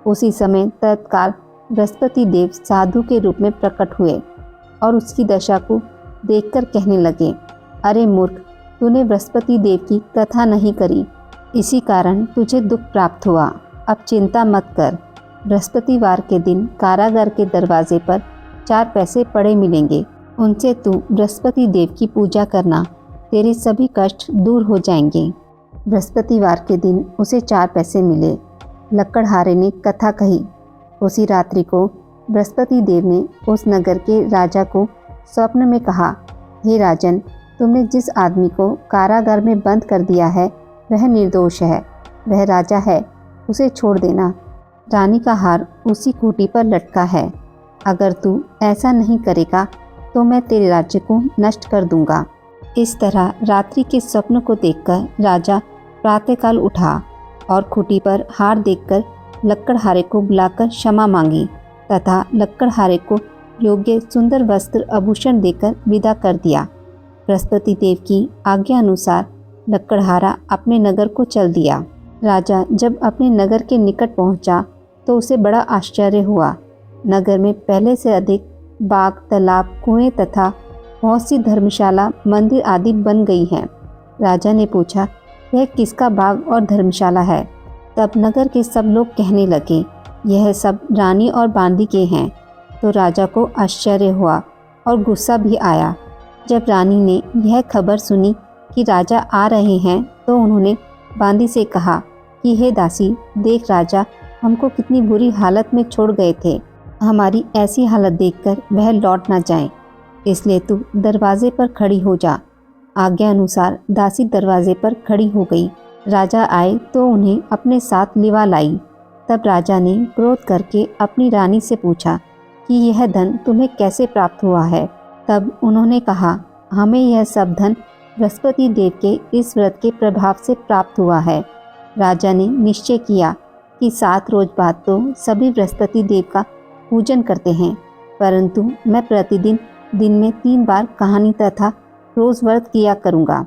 B: उसी समय तत्काल बृहस्पति देव साधु के रूप में प्रकट हुए और उसकी दशा को देखकर कहने लगे, अरे मूर्ख, तूने बृहस्पति देव की कथा नहीं करी, इसी कारण तुझे दुख प्राप्त हुआ। अब चिंता मत कर, बृहस्पतिवार के दिन कारागार के दरवाजे पर 4 पैसे पड़े मिलेंगे, उनसे तू बृहस्पति देव की पूजा करना, तेरे सभी कष्ट दूर हो जाएंगे। बृहस्पतिवार के दिन उसे 4 पैसे मिले। लकड़हारे ने कथा कही। उसी रात्रि को बृहस्पति देव ने उस नगर के राजा को स्वप्न में कहा, हे राजन, तुमने जिस आदमी को कारागार में बंद कर दिया है वह निर्दोष है, वह राजा है, उसे छोड़ देना। रानी का हार उसी खूंटी पर लटका है। अगर तू ऐसा नहीं करेगा तो मैं तेरे राज्य को नष्ट कर दूंगा। इस तरह रात्रि के स्वप्न को देखकर राजा प्रातःकाल उठा और खूंटी पर हार देखकर लकड़हारे को बुलाकर क्षमा मांगी तथा लकड़हारे को योग्य सुंदर वस्त्र आभूषण देकर विदा कर दिया। बृहस्पति देव की आज्ञा अनुसार लकड़हारा अपने नगर को चल दिया। राजा जब अपने नगर के निकट पहुंचा तो उसे बड़ा आश्चर्य हुआ। नगर में पहले से अधिक बाग, तालाब, कुएं तथा बहुत सी धर्मशाला, मंदिर आदि बन गई हैं। राजा ने पूछा, यह किसका बाग और धर्मशाला है? तब नगर के सब लोग कहने लगे, यह सब रानी और बांदी के हैं। तो राजा को आश्चर्य हुआ और गुस्सा भी आया। जब रानी ने यह खबर सुनी कि राजा आ रहे हैं तो उन्होंने बांदी से कहा कि हे दासी, देख राजा हमको कितनी बुरी हालत में छोड़ गए थे, हमारी ऐसी हालत देखकर वह लौट ना जाएं, इसलिए तू दरवाजे पर खड़ी हो जा। आज्ञा अनुसार दासी दरवाजे पर खड़ी हो गई। राजा आए तो उन्हें अपने साथ लिवा लाई। तब राजा ने क्रोध करके अपनी रानी से पूछा कि यह धन तुम्हें कैसे प्राप्त हुआ है? तब उन्होंने कहा, हमें यह सब धन बृहस्पति देव के इस व्रत के प्रभाव से प्राप्त हुआ है। राजा ने निश्चय किया कि 7 रोज बाद तो सभी बृहस्पति देव का पूजन करते हैं, परंतु मैं प्रतिदिन दिन में 3 बार कहानी तथा रोज व्रत किया करूँगा।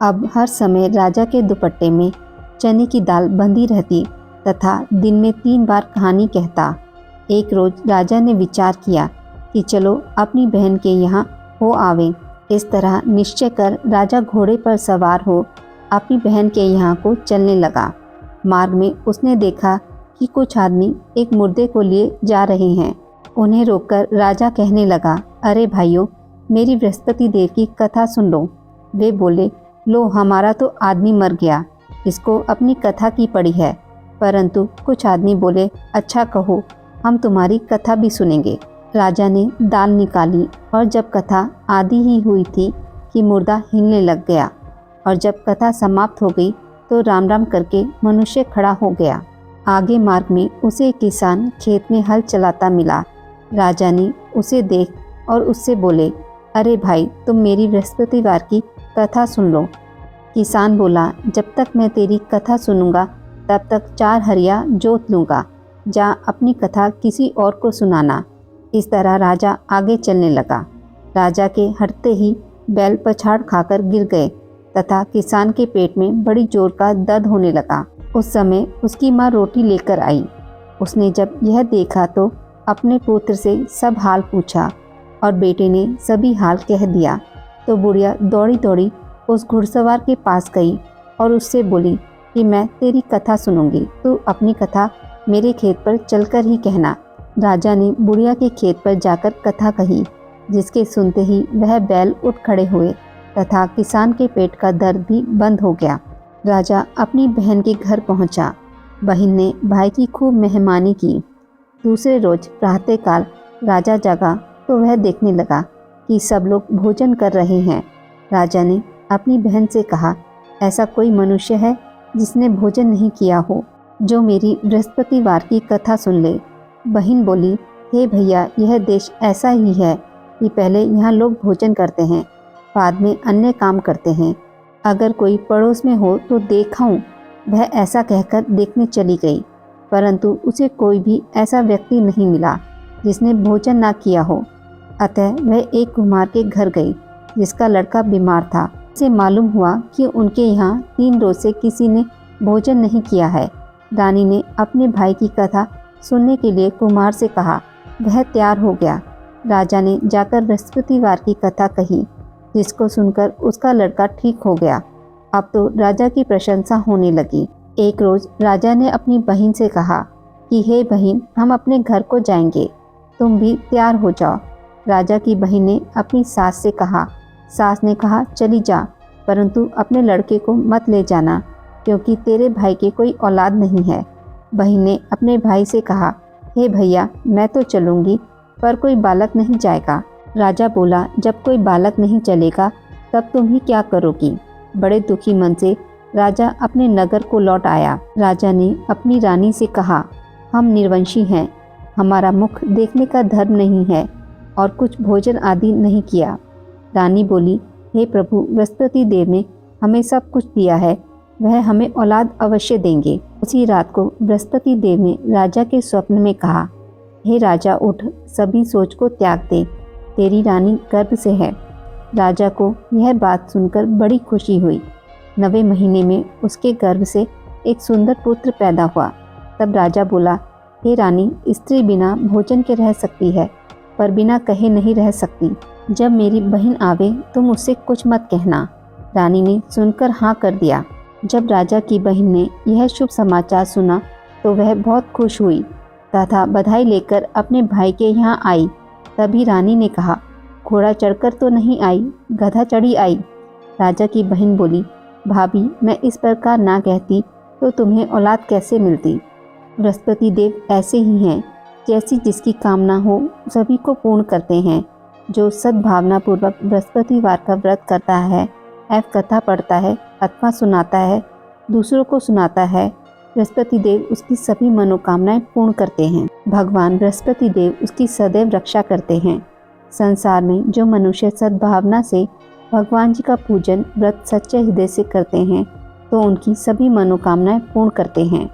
B: अब हर समय राजा के दुपट्टे में चने की दाल बंधी रहती तथा दिन में 3 बार कहानी कहता। एक रोज राजा ने विचार किया कि चलो अपनी बहन के यहाँ हो आवे। इस तरह निश्चय कर राजा घोड़े पर सवार हो अपनी बहन के यहाँ को चलने लगा। मार्ग में उसने देखा कि कुछ आदमी एक मुर्दे को लिए जा रहे हैं। उन्हें रोककर राजा कहने लगा, अरे भाइयों, मेरी बृहस्पति देव की कथा सुन लो। वे बोले, लो हमारा तो आदमी मर गया, इसको अपनी कथा की पड़ी है। परंतु कुछ आदमी बोले, अच्छा कहो, हम तुम्हारी कथा भी सुनेंगे। राजा ने दाल निकाली और जब कथा आधी ही हुई थी कि मुर्दा हिलने लग गया, और जब कथा समाप्त हो गई तो राम राम करके मनुष्य खड़ा हो गया। आगे मार्ग में उसे एक किसान खेत में हल चलाता मिला। राजा ने उसे देख और उससे बोले, अरे भाई, तुम मेरी बृहस्पतिवार की कथा सुन लो। किसान बोला, जब तक मैं तेरी कथा सुनूंगा तब तक 4 हरिया जोत लूँगा, जा अपनी कथा किसी और को सुनाना। इस तरह राजा आगे चलने लगा। राजा के हटते ही बैल पछाड़ खाकर गिर गए तथा किसान के पेट में बड़ी जोर का दर्द होने लगा। उस समय उसकी माँ रोटी लेकर आई। उसने जब यह देखा तो अपने पुत्र से सब हाल पूछा और बेटे ने सभी हाल कह दिया। तो बुढ़िया दौड़ी दौड़ी उस घुड़सवार के पास गई और उससे बोली कि मैं तेरी कथा सुनूंगी, तू अपनी कथा मेरे खेत पर चलकर ही कहना। राजा ने बुढ़िया के खेत पर जाकर कथा कही, जिसके सुनते ही वह बैल उठ खड़े हुए तथा किसान के पेट का दर्द भी बंद हो गया। राजा अपनी बहन के घर पहुंचा। बहन ने भाई की खूब मेहमानी की। दूसरे रोज प्रातःकाल राजा जागा तो वह देखने लगा कि सब लोग भोजन कर रहे हैं। राजा ने अपनी बहन से कहा, ऐसा कोई मनुष्य है जिसने भोजन नहीं किया हो, जो मेरी बृहस्पतिवार की कथा सुन ले। बहन बोली, हे भैया, यह देश ऐसा ही है कि पहले यहाँ लोग भोजन करते हैं, बाद में अन्य काम करते हैं। अगर कोई पड़ोस में हो तो देखाऊं। वह ऐसा कहकर देखने चली गई, परंतु उसे कोई भी ऐसा व्यक्ति नहीं मिला जिसने भोजन ना किया हो। अतः वह एक कुम्हार के घर गई जिसका लड़का बीमार था। उसे मालूम हुआ कि उनके यहाँ 3 रोज से किसी ने भोजन नहीं किया है। रानी ने अपने भाई की कथा सुनने के लिए कुमार से कहा। वह तैयार हो गया। राजा ने जाकर बृहस्पतिवार की कथा कही, जिसको सुनकर उसका लड़का ठीक हो गया। अब तो राजा की प्रशंसा होने लगी। एक रोज राजा ने अपनी बहन से कहा कि हे बहन, हम अपने घर को जाएंगे, तुम भी तैयार हो जाओ। राजा की बहन ने अपनी सास से कहा। सास ने कहा, चली जा, परंतु अपने लड़के को मत ले जाना, क्योंकि तेरे भाई के कोई औलाद नहीं है। बहन ने अपने भाई से कहा, हे भैया, मैं तो चलूँगी, पर कोई बालक नहीं जाएगा। राजा बोला, जब कोई बालक नहीं चलेगा तब तुम ही क्या करोगी। बड़े दुखी मन से राजा अपने नगर को लौट आया। राजा ने अपनी रानी से कहा, हम निर्वंशी हैं, हमारा मुख देखने का धर्म नहीं है और कुछ भोजन आदि नहीं किया। रानी बोली, हे प्रभु, बृहस्पति देव ने हमें सब कुछ दिया है, वह हमें औलाद अवश्य देंगे। उसी रात को बृहस्पति देव ने राजा के स्वप्न में कहा, हे राजा, उठ, सभी सोच को त्याग दे, तेरी रानी गर्भ से है। राजा को यह बात सुनकर बड़ी खुशी हुई। 9वें महीने में उसके गर्भ से एक सुंदर पुत्र पैदा हुआ। तब राजा बोला, हे रानी, स्त्री बिना भोजन के रह सकती है, पर बिना कहे नहीं रह सकती। जब मेरी बहन आवे तुम उससे कुछ मत कहना। रानी ने सुनकर हाँ कर दिया। जब राजा की बहन ने यह शुभ समाचार सुना तो वह बहुत खुश हुई तथा बधाई लेकर अपने भाई के यहाँ आई। तभी रानी ने कहा, घोड़ा चढ़कर तो नहीं आई, गधा चढ़ी आई। राजा की बहन बोली, भाभी, मैं इस प्रकार ना कहती तो तुम्हें औलाद कैसे मिलती। बृहस्पति देव ऐसे ही हैं, जैसी जिसकी कामना हो सभी को पूर्ण करते हैं। जो सद्भावना पूर्वक बृहस्पतिवार का व्रत करता है, कथा पढ़ता है अथवा सुनाता है, दूसरों को सुनाता है, बृहस्पति देव उसकी सभी मनोकामनाएं पूर्ण करते हैं। भगवान बृहस्पति देव उसकी सदैव रक्षा करते हैं। संसार में जो मनुष्य सद्भावना से भगवान जी का पूजन व्रत सच्चे हृदय से करते हैं, तो उनकी सभी मनोकामनाएं पूर्ण करते हैं।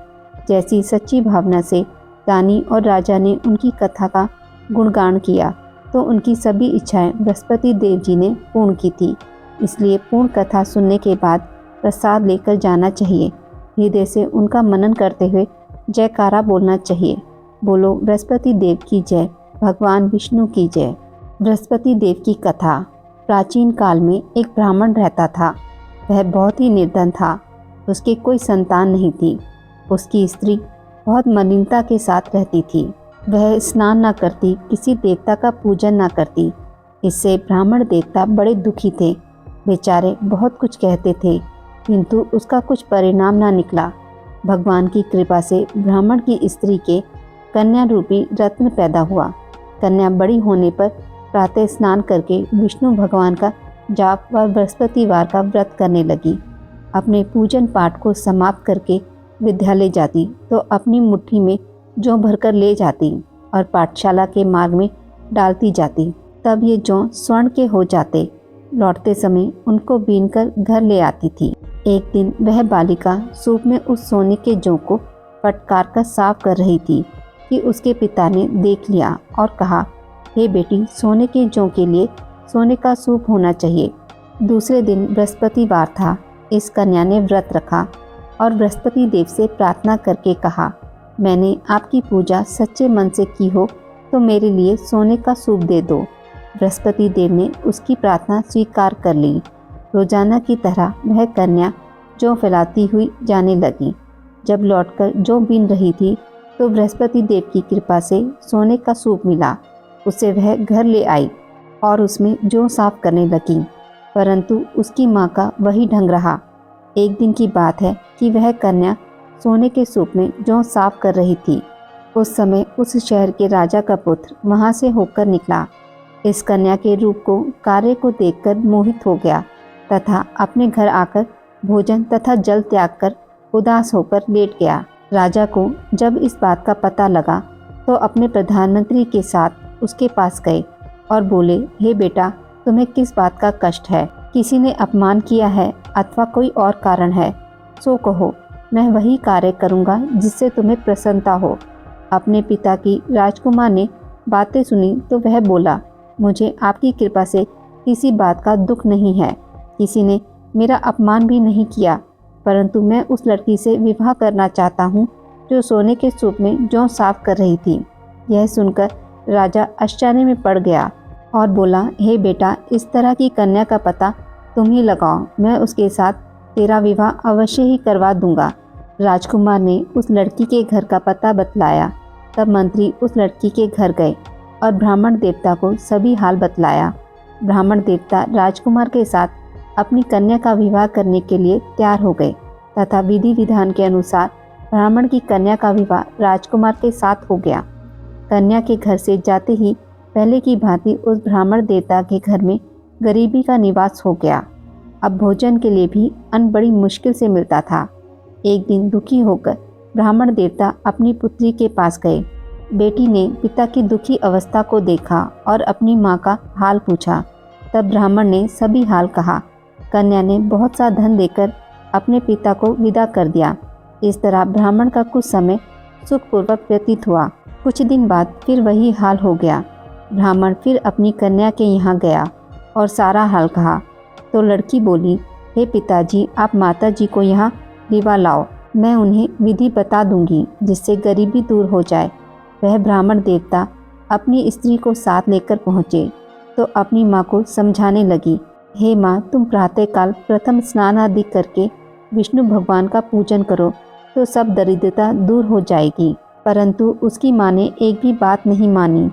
B: जैसी सच्ची भावना से रानी और राजा ने उनकी कथा का गुणगान किया, तो उनकी सभी इच्छाएं बृहस्पति देव जी ने पूर्ण की थी। इसलिए पूर्ण कथा सुनने के बाद प्रसाद लेकर जाना चाहिए। हृदय से उनका मनन करते हुए जयकारा बोलना चाहिए। बोलो बृहस्पति देव की जय, भगवान विष्णु की जय। बृहस्पति देव की कथा। प्राचीन काल में एक ब्राह्मण रहता था। वह बहुत ही निर्धन था। उसकी कोई संतान नहीं थी। उसकी स्त्री बहुत मलिनता के साथ रहती थी। वह स्नान न करती, किसी देवता का पूजन न करती। इससे ब्राह्मण देवता बड़े दुखी थे। बेचारे बहुत कुछ कहते थे, किंतु उसका कुछ परिणाम ना निकला। भगवान की कृपा से ब्राह्मण की स्त्री के कन्या रूपी रत्न पैदा हुआ। कन्या बड़ी होने पर प्रातः स्नान करके विष्णु भगवान का जाप व बृहस्पतिवार का व्रत करने लगी। अपने पूजन पाठ को समाप्त करके विद्यालय जाती तो अपनी मुट्ठी में जौ भरकर ले जाती और पाठशाला के मार्ग में डालती जाती। तब ये जौ स्वर्ण के हो जाते। लौटते समय उनको बीनकर घर ले आती थी। एक दिन वह बालिका सूप में उस सोने के जौ को फटकार कर साफ कर रही थी कि उसके पिता ने देख लिया और कहा, हे बेटी, सोने के जौ के लिए सोने का सूप होना चाहिए। दूसरे दिन बृहस्पतिवार था। इस कन्या ने व्रत रखा और बृहस्पति देव से प्रार्थना करके कहा, मैंने आपकी पूजा सच्चे मन से की हो तो मेरे लिए सोने का सूप दे दो। बृहस्पति देव ने उसकी प्रार्थना स्वीकार कर ली। रोजाना की तरह वह कन्या जौ फैलाती हुई जाने लगी। जब लौटकर जौ बीन रही थी तो बृहस्पति देव की कृपा से सोने का सूप मिला। उसे वह घर ले आई और उसमें जौ साफ करने लगी, परंतु उसकी माँ का वही ढंग रहा। एक दिन की बात है कि वह कन्या सोने के सूप में जौ साफ कर रही थी। उस समय उस शहर के राजा का पुत्र वहाँ से होकर निकला। इस कन्या के रूप को, कार्य को देखकर मोहित हो गया तथा अपने घर आकर भोजन तथा जल त्याग कर उदास होकर लेट गया। राजा को जब इस बात का पता लगा तो अपने प्रधानमंत्री के साथ उसके पास गए और बोले, हे बेटा, तुम्हें किस बात का कष्ट है? किसी ने अपमान किया है अथवा कोई और कारण है? सो कहो, मैं वही कार्य करूँगा जिससे तुम्हें प्रसन्नता हो। अपने पिता की राजकुमार ने बातें सुनी तो वह बोला, मुझे आपकी कृपा से किसी बात का दुख नहीं है। किसी ने मेरा अपमान भी नहीं किया, परंतु मैं उस लड़की से विवाह करना चाहता हूँ जो सोने के सूप में जौ साफ कर रही थी। यह सुनकर राजा आश्चर्य में पड़ गया और बोला, हे बेटा, इस तरह की कन्या का पता तुम ही लगाओ, मैं उसके साथ तेरा विवाह अवश्य ही करवा दूंगा। राजकुमार ने उस लड़की के घर का पता बतलाया। तब मंत्री उस लड़की के घर गए और ब्राह्मण देवता को सभी हाल बतलाया। ब्राह्मण देवता राजकुमार के साथ अपनी कन्या का विवाह करने के लिए तैयार हो गए तथा विधि विधान के अनुसार ब्राह्मण की कन्या का विवाह राजकुमार के साथ हो गया। कन्या के घर से जाते ही पहले की भांति उस ब्राह्मण देवता के घर में गरीबी का निवास हो गया। अब भोजन के लिए भी अन्न बड़ी मुश्किल से मिलता था। एक दिन दुखी होकर ब्राह्मण देवता अपनी पुत्री के पास गए। बेटी ने पिता की दुखी अवस्था को देखा और अपनी माँ का हाल पूछा। तब ब्राह्मण ने सभी हाल कहा। कन्या ने बहुत सा धन देकर अपने पिता को विदा कर दिया। इस तरह ब्राह्मण का कुछ समय सुखपूर्वक व्यतीत हुआ। कुछ दिन बाद फिर वही हाल हो गया। ब्राह्मण फिर अपनी कन्या के यहाँ गया और सारा हाल कहा। तो लड़की बोली, हे पिताजी, आप माताजी को यहाँ लिवा लाओ, मैं उन्हें विधि बता दूंगी जिससे गरीबी दूर हो जाए। वह ब्राह्मण देवता अपनी स्त्री को साथ लेकर पहुँचे तो अपनी माँ को समझाने लगी, हे माँ, तुम प्रातःकाल प्रथम स्नान आदि करके विष्णु भगवान का पूजन करो तो सब दरिद्रता दूर हो जाएगी। परंतु उसकी माँ ने एक भी बात नहीं मानी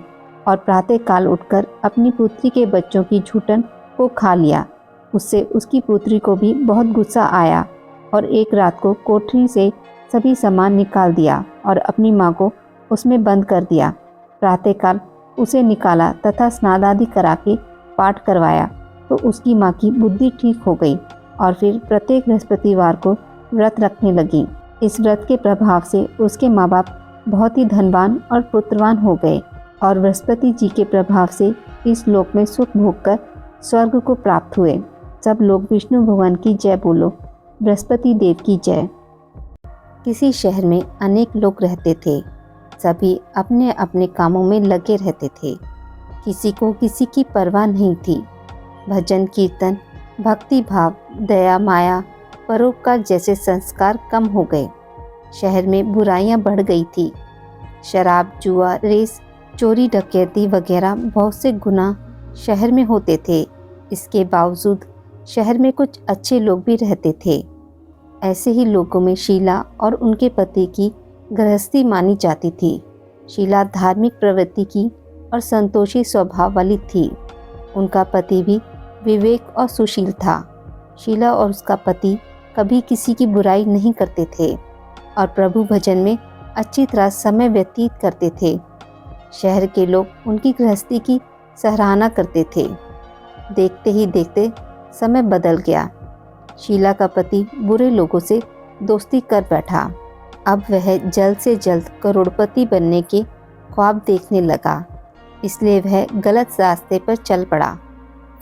B: और प्रातःकाल उठकर अपनी पुत्री के बच्चों की झूठन को खा लिया। उससे उसकी पुत्री को भी बहुत गुस्सा आया और एक रात को कोठरी से सभी सामान निकाल दिया और अपनी माँ को उसमें बंद कर दिया। प्रातःकाल उसे निकाला तथा स्नान आदि करा के पाठ करवाया तो उसकी माँ की बुद्धि ठीक हो गई और फिर प्रत्येक बृहस्पतिवार को व्रत रखने लगी। इस व्रत के प्रभाव से उसके माँ बाप बहुत ही धनवान और पुत्रवान हो गए और बृहस्पति जी के प्रभाव से इस लोक में सुख भोग कर स्वर्ग को प्राप्त हुए। सब लोग विष्णु भगवान की जय बोलो, बृहस्पति देव की जय। किसी शहर में अनेक लोग रहते थे। सभी अपने अपने कामों में लगे रहते थे। किसी को किसी की परवाह नहीं थी। भजन कीर्तन, भक्ति भाव, दया माया, परोपकार जैसे संस्कार कम हो गए। शहर में बुराइयां बढ़ गई थी। शराब, जुआ, रेस, चोरी डकैती वगैरह बहुत से गुनाह शहर में होते थे। इसके बावजूद शहर में कुछ अच्छे लोग भी रहते थे। ऐसे ही लोगों में शीला और उनके पति की गृहस्थी मानी जाती थी। शीला धार्मिक प्रवृत्ति की और संतोषी स्वभाव वाली थी। उनका पति भी विवेक और सुशील था। शीला और उसका पति कभी किसी की बुराई नहीं करते थे और प्रभु भजन में अच्छी तरह समय व्यतीत करते थे। शहर के लोग उनकी गृहस्थी की सराहना करते थे। देखते ही देखते समय बदल गया। शीला का पति बुरे लोगों से दोस्ती कर बैठा। अब वह जल्द से जल्द करोड़पति बनने के ख्वाब देखने लगा, इसलिए वह गलत रास्ते पर चल पड़ा।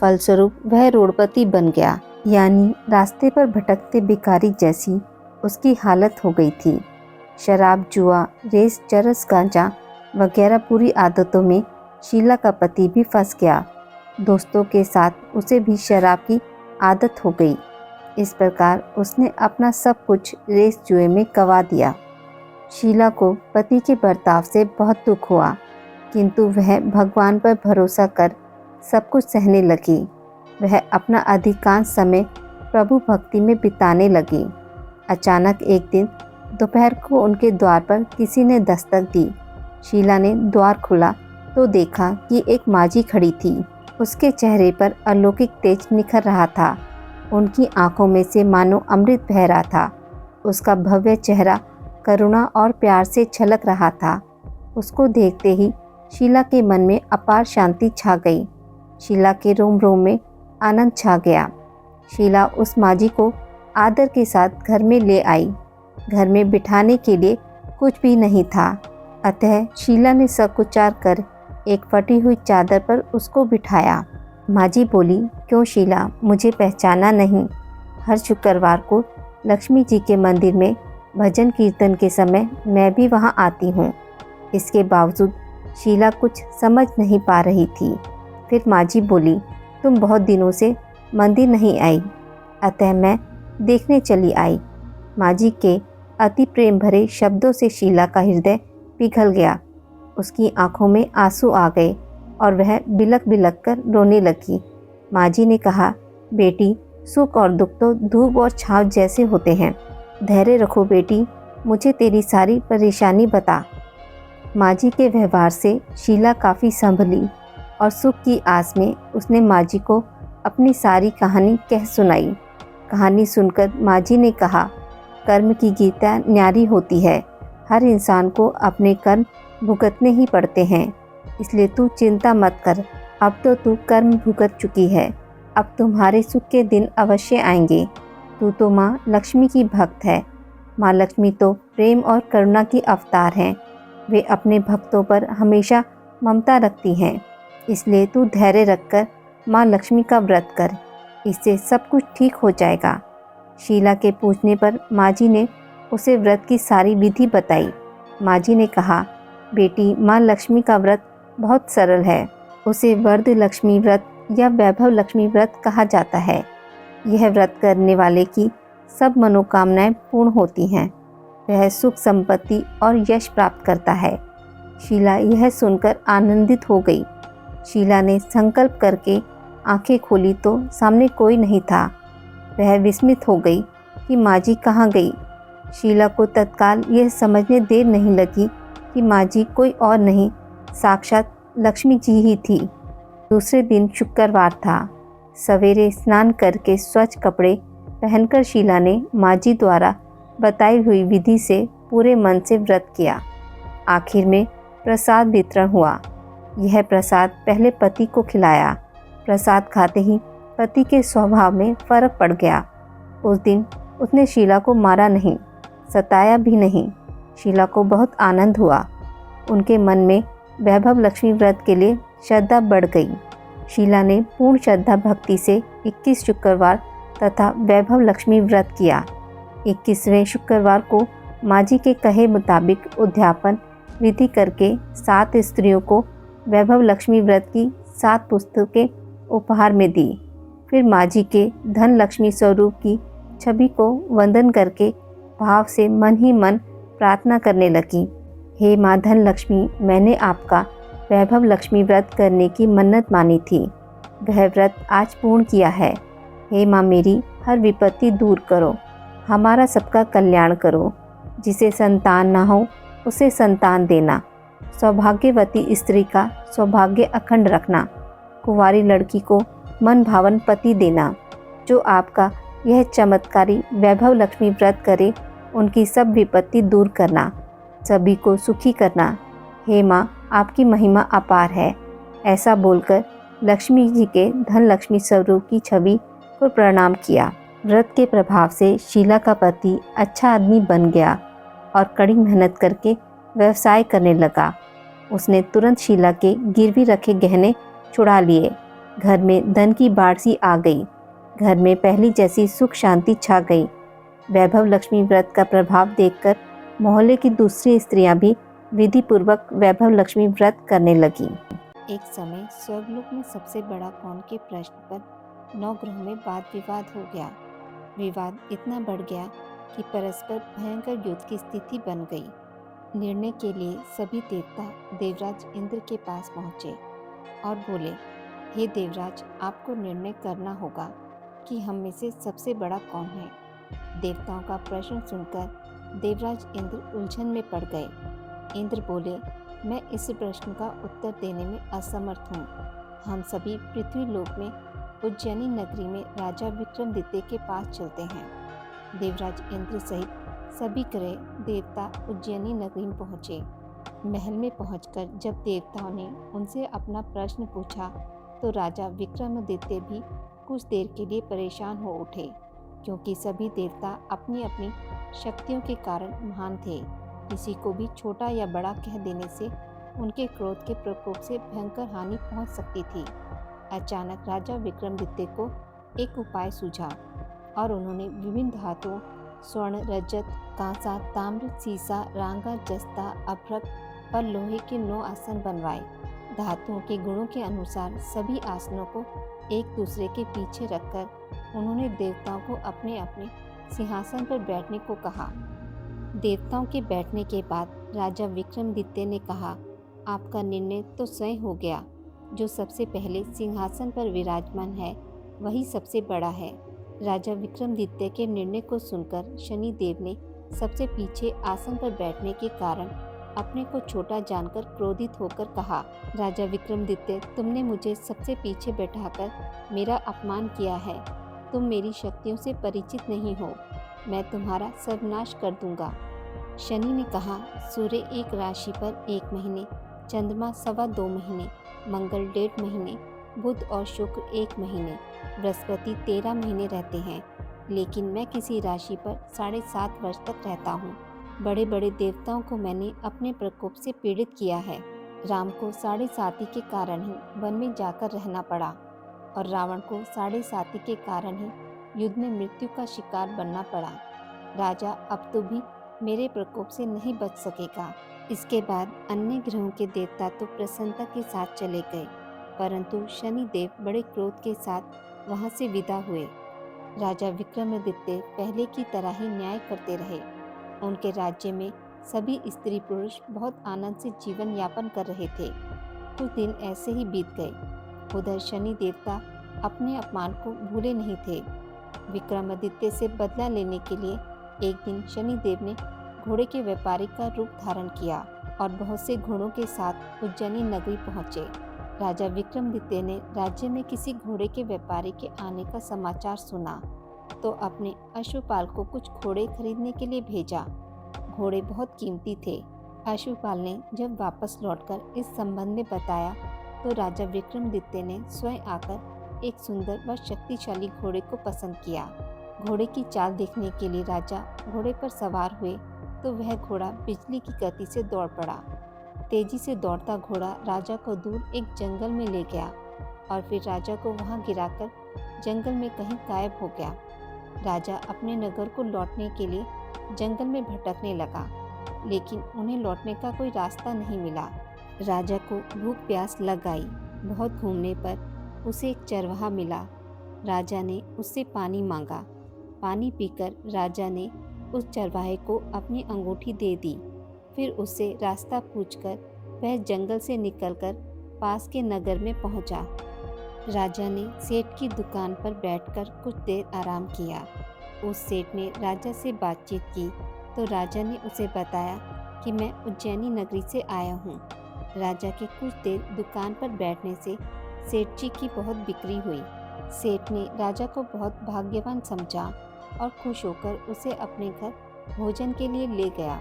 B: फलस्वरूप वह रोड़पति बन गया, यानी रास्ते पर भटकते भिखारी जैसी उसकी हालत हो गई थी। शराब, जुआ, रेस, चरस, गांजा वगैरह बुरी आदतों में शीला का पति भी फंस गया। दोस्तों के साथ उसे भी शराब की आदत हो गई। इस प्रकार उसने अपना सब कुछ रेस जुए में गंवा दिया। शीला को पति के बर्ताव से बहुत दुख हुआ, किंतु वह भगवान पर भरोसा कर सब कुछ सहने लगी। वह अपना अधिकांश समय प्रभु भक्ति में बिताने लगी। अचानक एक दिन दोपहर को उनके द्वार पर किसी ने दस्तक दी। शीला ने द्वार खोला तो देखा कि एक माजी खड़ी थी। उसके चेहरे पर अलौकिक तेज निखर रहा था। उनकी आंखों में से मानो अमृत बह रहा था। उसका भव्य चेहरा करुणा और प्यार से छलक रहा था। उसको देखते ही शीला के मन में अपार शांति छा गई। शीला के रोम रोम में आनंद छा गया। शीला उस माजी को आदर के साथ घर में ले आई। घर में बिठाने के लिए कुछ भी नहीं था, अतः शीला ने सकुचार कर एक फटी हुई चादर पर उसको बिठाया। माजी बोली, क्यों शीला, मुझे पहचाना नहीं? हर शुक्रवार को लक्ष्मी जी के मंदिर में भजन कीर्तन के समय मैं भी वहां आती हूँ। इसके बावजूद शीला कुछ समझ नहीं पा रही थी। फिर माजी बोली, तुम बहुत दिनों से मंदिर नहीं आई, अतः मैं देखने चली आई। माजी के अति प्रेम भरे शब्दों से शीला का हृदय पिघल गया। उसकी आंखों में आंसू आ गए और वह बिलक बिलक कर रोने लगी। माँ जी ने कहा, बेटी, सुख और दुख तो धूप और छाँव जैसे होते हैं। धैर्य रखो बेटी, मुझे तेरी सारी परेशानी बता। माँ जी के व्यवहार से शीला काफ़ी संभली और सुख की आस में उसने माँ जी को अपनी सारी कहानी कह सुनाई। कहानी सुनकर माँ जी ने कहा, कर्म की गीता न्यारी होती है। हर इंसान को अपने कर्म भुगतने ही पड़ते हैं, इसलिए तू चिंता मत कर। अब तो तू कर्म भुगत चुकी है, अब तुम्हारे सुख के दिन अवश्य आएंगे। तू तो माँ लक्ष्मी की भक्त है। माँ लक्ष्मी तो प्रेम और करुणा की अवतार हैं। वे अपने भक्तों पर हमेशा ममता रखती हैं। इसलिए तू धैर्य रखकर माँ लक्ष्मी का व्रत कर, इससे सब कुछ ठीक हो जाएगा। शीला के पूछने पर माँ जी ने उसे व्रत की सारी विधि बताई। माँ जी ने कहा, बेटी, माँ लक्ष्मी का व्रत बहुत सरल है। उसे वरद लक्ष्मी व्रत या वैभव लक्ष्मी व्रत कहा जाता है। यह व्रत करने वाले की सब मनोकामनाएं पूर्ण होती हैं। वह सुख संपत्ति और यश प्राप्त करता है। शीला यह सुनकर आनंदित हो गई। शीला ने संकल्प करके आंखें खोली तो सामने कोई नहीं था। वह विस्मित हो गई कि माँ जी कहाँ गई। शीला को तत्काल यह समझने देर नहीं लगी कि माँ जी कोई और नहीं, साक्षात लक्ष्मी जी ही थी। दूसरे दिन शुक्रवार था। सवेरे स्नान करके स्वच्छ कपड़े पहनकर शीला ने माँ जी द्वारा बताई हुई विधि से पूरे मन से व्रत किया। आखिर में प्रसाद वितरण हुआ। यह प्रसाद पहले पति को खिलाया। प्रसाद खाते ही पति के स्वभाव में फर्क पड़ गया। उस दिन उसने शीला को मारा नहीं, सताया भी नहीं। शीला को बहुत आनंद हुआ। उनके मन में वैभव लक्ष्मी व्रत के लिए श्रद्धा बढ़ गई। शीला ने पूर्ण श्रद्धा भक्ति से 21 शुक्रवार तथा वैभव लक्ष्मी व्रत किया। 21वें शुक्रवार को माँ जी के कहे मुताबिक उद्यापन विधि करके 7 स्त्रियों को वैभव लक्ष्मी व्रत की 7 पुस्तकें उपहार में दी। फिर माँ जी के धन लक्ष्मी स्वरूप की छवि को वंदन करके भाव से मन ही मन प्रार्थना करने लगी। हे माँ धन लक्ष्मी, मैंने आपका वैभव लक्ष्मी व्रत करने की मन्नत मानी थी। वह व्रत आज पूर्ण किया है। हे माँ, मेरी हर विपत्ति दूर करो, हमारा सबका कल्याण करो। जिसे संतान ना हो उसे संतान देना। सौभाग्यवती स्त्री का सौभाग्य अखंड रखना। कुंवारी लड़की को मन भावन पति देना। जो आपका यह चमत्कारी वैभव लक्ष्मी व्रत करे, उनकी सब विपत्ति दूर करना, सभी को सुखी करना। हे माँ, आपकी महिमा अपार है। ऐसा बोलकर लक्ष्मी जी के धन लक्ष्मी स्वरूप की छवि को प्रणाम किया। व्रत के प्रभाव से शीला का पति अच्छा आदमी बन गया और कड़ी मेहनत करके व्यवसाय करने लगा। उसने तुरंत शीला के गिरवी रखे गहने छुड़ा लिए। घर में धन की बाढ़ सी आ गई। घर में पहली जैसी सुख शांति छा गई। वैभव लक्ष्मी व्रत का प्रभाव देखकर मोहल्ले की दूसरी स्त्रियां भी विधि पूर्वक वैभव लक्ष्मी व्रत करने लगी।
A: एक समय स्वर्गलोक में सबसे बड़ा कौन के प्रश्न पर 9 ग्रहों में वाद विवाद हो गया। विवाद इतना बढ़ गया कि परस्पर भयंकर युद्ध की स्थिति बन गई। निर्णय के लिए सभी देवता देवराज इंद्र के पास पहुँचे और बोले, हे देवराज, आपको निर्णय करना होगा कि हम में से सबसे बड़ा कौन है। देवताओं का प्रश्न सुनकर देवराज इंद्र उलझन में पड़ गए। इंद्र बोले, मैं इस प्रश्न का उत्तर देने में असमर्थ हूँ। हम सभी पृथ्वी लोक में उज्जैनी नगरी में राजा विक्रमादित्य के पास चलते हैं। देवराज इंद्र सहित सभी ग्रह देवता उज्जैनी नगरी में पहुँचे। महल में पहुंचकर जब देवताओं ने उनसे अपना प्रश्न पूछा तो राजा विक्रमादित्य भी कुछ देर के लिए परेशान हो उठे, क्योंकि सभी देवता अपनी अपनी शक्तियों के कारण महान थे। किसी को भी छोटा या बड़ा कह देने से उनके क्रोध के प्रकोप से भयंकर हानि पहुंच सकती थी। अचानक राजा विक्रमादित्य को एक उपाय सूझा और उन्होंने विभिन्न धातुओं स्वर्ण, रजत, कांसा, ताम्र, सीसा, रांगा, जस्ता, अभ्रक और लोहे के 9 आसन बनवाए। धातुओं के गुणों के अनुसार सभी आसनों को एक दूसरे के पीछे रखकर उन्होंने देवताओं को अपने अपने सिंहासन पर बैठने को कहा।
B: देवताओं के बैठने के बाद राजा विक्रमादित्य ने कहा, आपका निर्णय तो स्वयं हो गया। जो सबसे पहले सिंहासन पर विराजमान है वही सबसे बड़ा है। राजा विक्रमादित्य के निर्णय को सुनकर शनिदेव ने सबसे पीछे आसन पर बैठने के कारण अपने को छोटा जानकर क्रोधित होकर कहा, राजा विक्रमादित्य, तुमने मुझे सबसे पीछे बैठाकर मेरा अपमान किया है। तुम मेरी शक्तियों से परिचित नहीं हो। मैं तुम्हारा सर्वनाश कर दूंगा। शनि ने कहा, सूर्य एक राशि पर 1 महीने, चंद्रमा 2.25 महीने, मंगल 1.5 महीने, बुध और शुक्र 1 महीने, बृहस्पति 13 महीने रहते हैं, लेकिन मैं किसी राशि पर 7.5 वर्ष तक रहता हूँ। बड़े बड़े देवताओं को मैंने अपने प्रकोप से पीड़ित किया है। राम को 7.5 के कारण ही वन में जाकर रहना पड़ा और रावण को 7.5 के कारण ही युद्ध में मृत्यु का शिकार बनना पड़ा। राजा अब तो भी मेरे प्रकोप से नहीं बच सकेगा। इसके बाद अन्य ग्रहों के देवता तो प्रसन्नता के साथ चले गए, परंतु शनिदेव बड़े क्रोध के साथ वहां से विदा हुए। राजा विक्रमादित्य पहले की तरह ही न्याय करते रहे। उनके राज्य में सभी स्त्री पुरुष बहुत आनंद से जीवन यापन कर रहे थे। कुछ दिन ऐसे ही बीत गए। उधर शनि देवता अपने अपमान को भूले नहीं थे। विक्रमादित्य से बदला लेने के लिए एक दिन शनिदेव ने घोड़े के व्यापारी का रूप धारण किया और बहुत से घोड़ों के साथ उज्जैनी नगरी पहुंचे। राजा विक्रमादित्य ने राज्य में किसी घोड़े के व्यापारी के आने का समाचार सुना तो अपने अश्वपाल को कुछ घोड़े खरीदने के लिए भेजा। घोड़े बहुत कीमती थे। अश्वपाल ने जब वापस लौटकर इस संबंध में बताया तो राजा विक्रमादित्य ने स्वयं आकर एक सुंदर व शक्तिशाली घोड़े को पसंद किया। घोड़े की चाल देखने के लिए राजा घोड़े पर सवार हुए तो वह घोड़ा बिजली की गति से दौड़ पड़ा। तेजी से दौड़ता घोड़ा राजा को दूर एक जंगल में ले गया और फिर राजा को वहां गिराकर जंगल में कहीं गायब हो गया। राजा अपने नगर को लौटने के लिए जंगल में भटकने लगा, लेकिन उन्हें लौटने का कोई रास्ता नहीं मिला। राजा को भूख प्यास लग आई। बहुत घूमने पर उसे एक चरवाहा मिला। राजा ने उससे पानी मांगा। पानी पीकर राजा ने उस चरवाहे को अपनी अंगूठी दे दी। फिर उससे रास्ता पूछकर वह जंगल से निकलकर पास के नगर में पहुंचा। राजा ने सेठ की दुकान पर बैठकर कुछ देर आराम किया। उस सेठ ने राजा से बातचीत की तो राजा ने उसे बताया कि मैं उज्जैनी नगरी से आया हूँ। राजा के कुछ देर दुकान पर बैठने से सेठ जी की बहुत बिक्री हुई। सेठ ने राजा को बहुत भाग्यवान समझा और खुश होकर उसे अपने घर भोजन के लिए ले गया।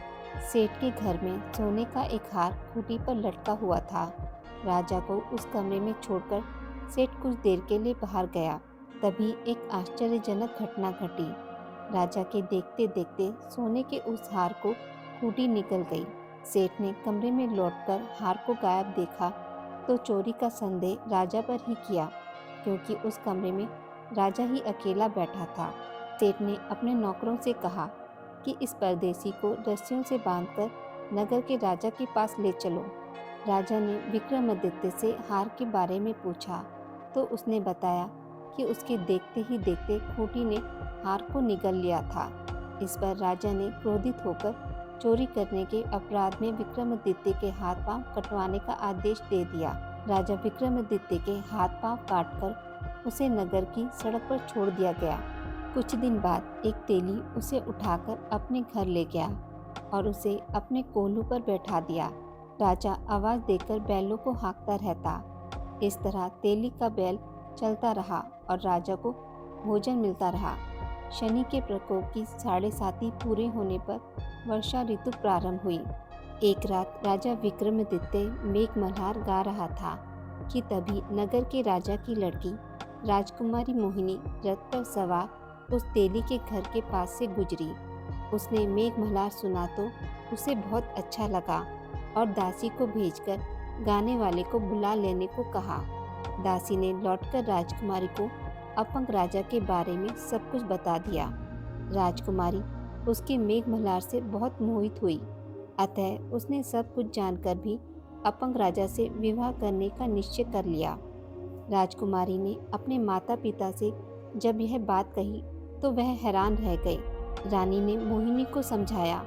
B: सेठ के घर में सोने का एक हार खूंटी पर लटका हुआ था। राजा को उस कमरे में छोड़कर सेठ कुछ देर के लिए बाहर गया। तभी एक आश्चर्यजनक घटना घटी। राजा के देखते देखते सोने के उस हार को खूंटी निकल गई। सेठ ने कमरे में लौटकर हार को गायब देखा तो चोरी का संदेह राजा पर ही किया, क्योंकि उस कमरे में राजा ही अकेला बैठा था। सेठ ने अपने नौकरों से कहा कि इस परदेसी को रस्सियों से बांधकर नगर के राजा के पास ले चलो। राजा ने विक्रमादित्य से हार के बारे में पूछा तो उसने बताया कि उसके देखते ही देखते खूंटी ने हार को निगल लिया था। इस पर राजा ने क्रोधित होकर चोरी करने के अपराध में विक्रमादित्य के हाथ पांव कटवाने का आदेश दे दिया। राजा विक्रमादित्य के हाथ पांव काटकर उसे नगर की सड़क पर छोड़ दिया गया। कुछ दिन बाद एक तेली उसे उठाकर अपने घर ले गया और उसे अपने कोल्हू पर बैठा दिया। राजा आवाज देकर बैलों को हाँकता रहता। इस तरह तेली का बैल चलता रहा और राजा को भोजन मिलता रहा। शनि के प्रकोप की 7.5 पूरे होने पर वर्षा ऋतु प्रारंभ हुई। एक रात राजा विक्रमादित्य मेघमल्हार गा रहा था कि तभी नगर के राजा की लड़की राजकुमारी मोहिनी रथ पर सवार उस तेली के घर के पास से गुजरी। उसने मेघमल्हार सुना तो उसे बहुत अच्छा लगा और दासी को भेजकर गाने वाले को बुला लेने को कहा। दासी ने लौटकर राजकुमारी को अपंग राजा के बारे में सब कुछ बता दिया। राजकुमारी उसके मेघमल्हार से बहुत मोहित हुई, अतः उसने सब कुछ जानकर भी अपंग राजा से विवाह करने का निश्चय कर लिया। राजकुमारी ने अपने माता पिता से जब यह बात कही तो वह हैरान रह गए। रानी ने मोहिनी को समझाया,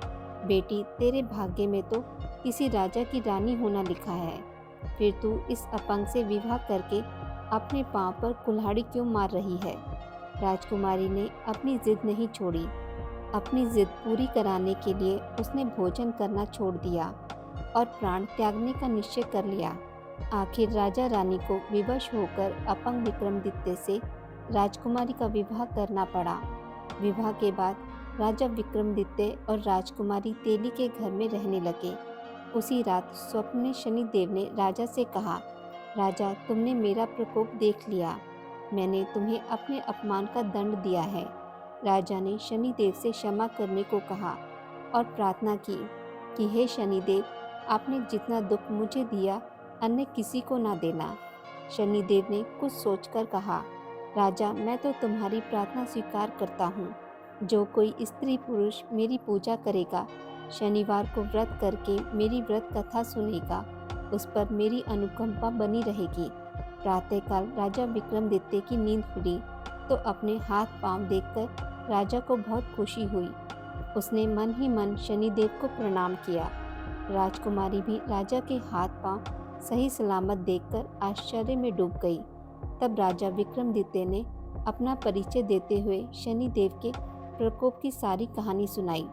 A: बेटी, तेरे भाग्य में तो किसी राजा की रानी होना लिखा है, फिर तू इस अपंग से विवाह करके अपने पांव पर कुल्हाड़ी क्यों मार रही है? राजकुमारी ने अपनी जिद नहीं छोड़ी। अपनी जिद पूरी कराने के लिए उसने भोजन करना छोड़ दिया और प्राण त्यागने का निश्चय कर लिया। आखिर राजा रानी को विवश होकर अपंग विक्रमादित्य से राजकुमारी का विवाह करना पड़ा। विवाह के बाद राजा विक्रमादित्य और राजकुमारी तेली के घर में रहने लगे। उसी रात स्वप्न में शनिदेव ने राजा से कहा, राजा, तुमने मेरा प्रकोप देख लिया। मैंने तुम्हें अपने अपमान का दंड दिया है। राजा ने शनिदेव से क्षमा करने को कहा और प्रार्थना की कि हे शनिदेव, आपने जितना दुख मुझे दिया अन्य किसी को ना देना। शनिदेव ने कुछ सोचकर कहा, राजा, मैं तो तुम्हारी प्रार्थना स्वीकार करता हूँ। जो कोई स्त्री पुरुष मेरी पूजा करेगा, शनिवार को व्रत करके मेरी व्रत कथा सुनेगा, उस पर मेरी अनुकंपा बनी रहेगी। प्रातःकाल राजा विक्रमादित्य की नींद खुली तो अपने हाथ पांव देखकर राजा को बहुत खुशी हुई। उसने मन ही मन शनिदेव को प्रणाम किया। राजकुमारी भी राजा के हाथ पांव सही सलामत देखकर आश्चर्य में डूब गई। तब राजा विक्रमादित्य ने अपना परिचय देते हुए शनिदेव के प्रकोप की सारी कहानी सुनाई।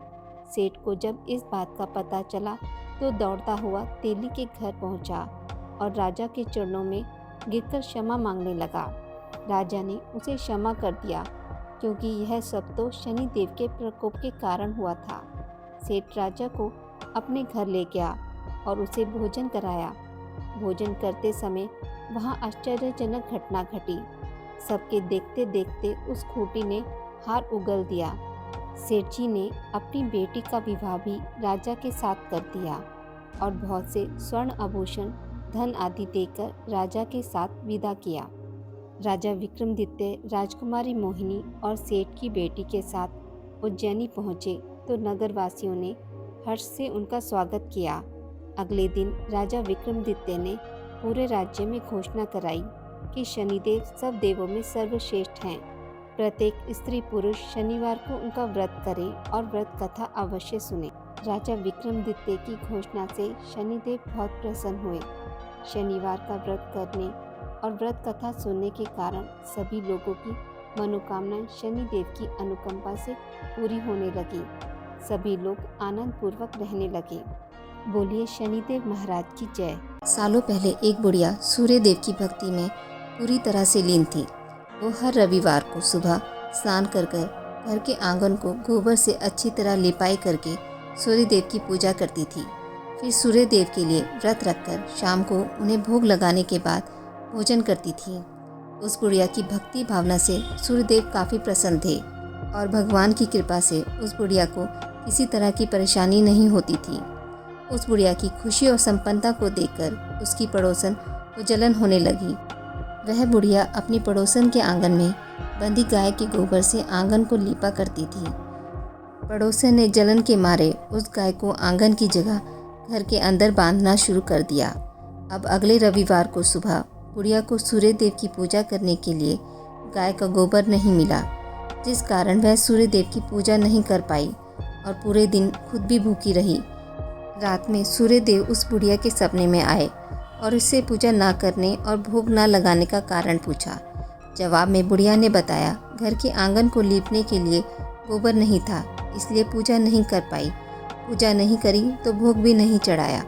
A: सेठ को जब इस बात का पता चला तो दौड़ता हुआ तेली के घर पहुंचा और राजा के चरणों में गिरकर क्षमा मांगने लगा। राजा ने उसे क्षमा कर दिया क्योंकि यह सब तो शनिदेव के प्रकोप के कारण हुआ था। सेठ राजा को अपने घर ले गया और उसे भोजन कराया। भोजन करते समय वहाँ आश्चर्यजनक घटना घटी। सबके देखते देखते उस खूंटी ने हार उगल दिया। सेठ जी ने अपनी बेटी का विवाह भी राजा के साथ कर दिया और बहुत से स्वर्ण आभूषण, धन आदि देकर राजा के साथ विदा किया। राजा विक्रमादित्य राजकुमारी मोहिनी और सेठ की बेटी के साथ उज्जैनी पहुँचे तो नगरवासियों ने हर्ष से उनका स्वागत किया। अगले दिन राजा विक्रमादित्य ने पूरे राज्य में घोषणा कराई कि शनिदेव सब देवों में सर्वश्रेष्ठ हैं। प्रत्येक स्त्री पुरुष शनिवार को उनका व्रत करे और व्रत कथा अवश्य सुने। राजा विक्रमादित्य की घोषणा से शनिदेव बहुत प्रसन्न हुए। शनिवार का व्रत करने और व्रत कथा सुनने के कारण सभी लोगों की मनोकामनाएं शनिदेव की अनुकंपा से पूरी होने लगी। सभी लोग आनंद पूर्वक रहने लगे। बोलिए शनिदेव महाराज की जय।
B: सालों पहले एक बुढ़िया सूर्यदेव की भक्ति में पूरी तरह से लीन थी। वो हर रविवार को सुबह स्नान कर घर के आंगन को गोबर से अच्छी तरह लिपाई करके सूर्यदेव की पूजा करती थी। फिर सूर्यदेव के लिए व्रत रखकर शाम को उन्हें भोग लगाने के बाद भोजन करती थी। उस बुढ़िया की भक्ति भावना से सूर्यदेव काफ़ी प्रसन्न थे और भगवान की कृपा से उस बुढ़िया को किसी तरह की परेशानी नहीं होती थी। उस बुढ़िया की खुशी और संपन्नता को देखकर उसकी पड़ोसन को जलन होने लगी। वह बुढ़िया अपनी पड़ोसन के आंगन में बंधी गाय के गोबर से आंगन को लीपा करती थी। पड़ोसन ने जलन के मारे उस गाय को आंगन की जगह घर के अंदर बांधना शुरू कर दिया। अब अगले रविवार को सुबह बुढ़िया को सूर्यदेव की पूजा करने के लिए गाय का गोबर नहीं मिला, जिस कारण वह सूर्यदेव की पूजा नहीं कर पाई और पूरे दिन खुद भी भूखी रही। रात में सूर्यदेव उस बुढ़िया के सपने में आए और उससे पूजा ना करने और भोग ना लगाने का कारण पूछा। जवाब में बुढ़िया ने बताया, घर के आंगन को लीपने के लिए गोबर नहीं था, इसलिए पूजा नहीं कर पाई। पूजा नहीं करी तो भोग भी नहीं चढ़ाया।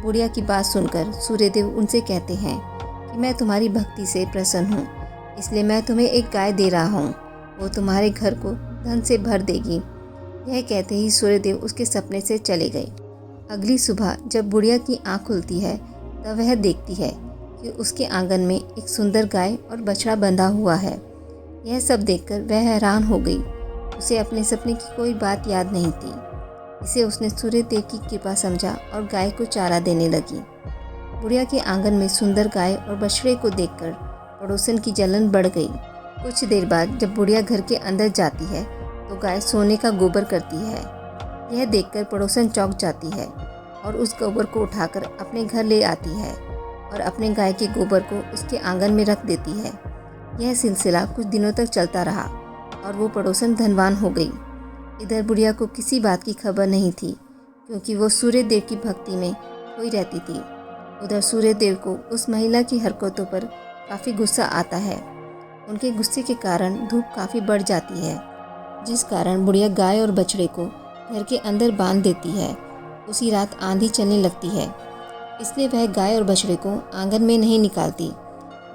B: बुढ़िया की बात सुनकर सूर्यदेव उनसे कहते हैं कि मैं तुम्हारी भक्ति से प्रसन्न हूँ, इसलिए मैं तुम्हें एक गाय दे रहा हूँ, वो तुम्हारे घर को धन से भर देगी। यह कहते ही सूर्यदेव उसके सपने से चले गए। अगली सुबह जब बुढ़िया की आँख खुलती है तब वह देखती है कि उसके आंगन में एक सुंदर गाय और बछड़ा बंधा हुआ है। यह सब देखकर वह हैरान हो गई। उसे अपने सपने की कोई बात याद नहीं थी। इसे उसने सूर्यदेव की कृपा समझा और गाय को चारा देने लगी। बुढ़िया के आंगन में सुंदर गाय और बछड़े को देखकर पड़ोसन की जलन बढ़ गई। कुछ देर बाद जब बुढ़िया घर के अंदर जाती है तो गाय सोने का गोबर करती है। यह देखकर पड़ोसन चौंक जाती है और उस गोबर को उठाकर अपने घर ले आती है और अपने गाय के गोबर को उसके आंगन में रख देती है। यह सिलसिला कुछ दिनों तक चलता रहा और वो पड़ोसन धनवान हो गई। इधर बुढ़िया को किसी बात की खबर नहीं थी क्योंकि वो सूर्य देव की भक्ति में खोई रहती थी। उधर सूर्य देव को उस महिला की हरकतों पर काफ़ी गुस्सा आता है। उनके गुस्से के कारण धूप काफ़ी बढ़ जाती है, जिस कारण बुढ़िया गाय और बछड़े को घर के अंदर बांध देती है। उसी रात आंधी चलने लगती है, इसलिए वह गाय और बछड़े को आंगन में नहीं निकालती।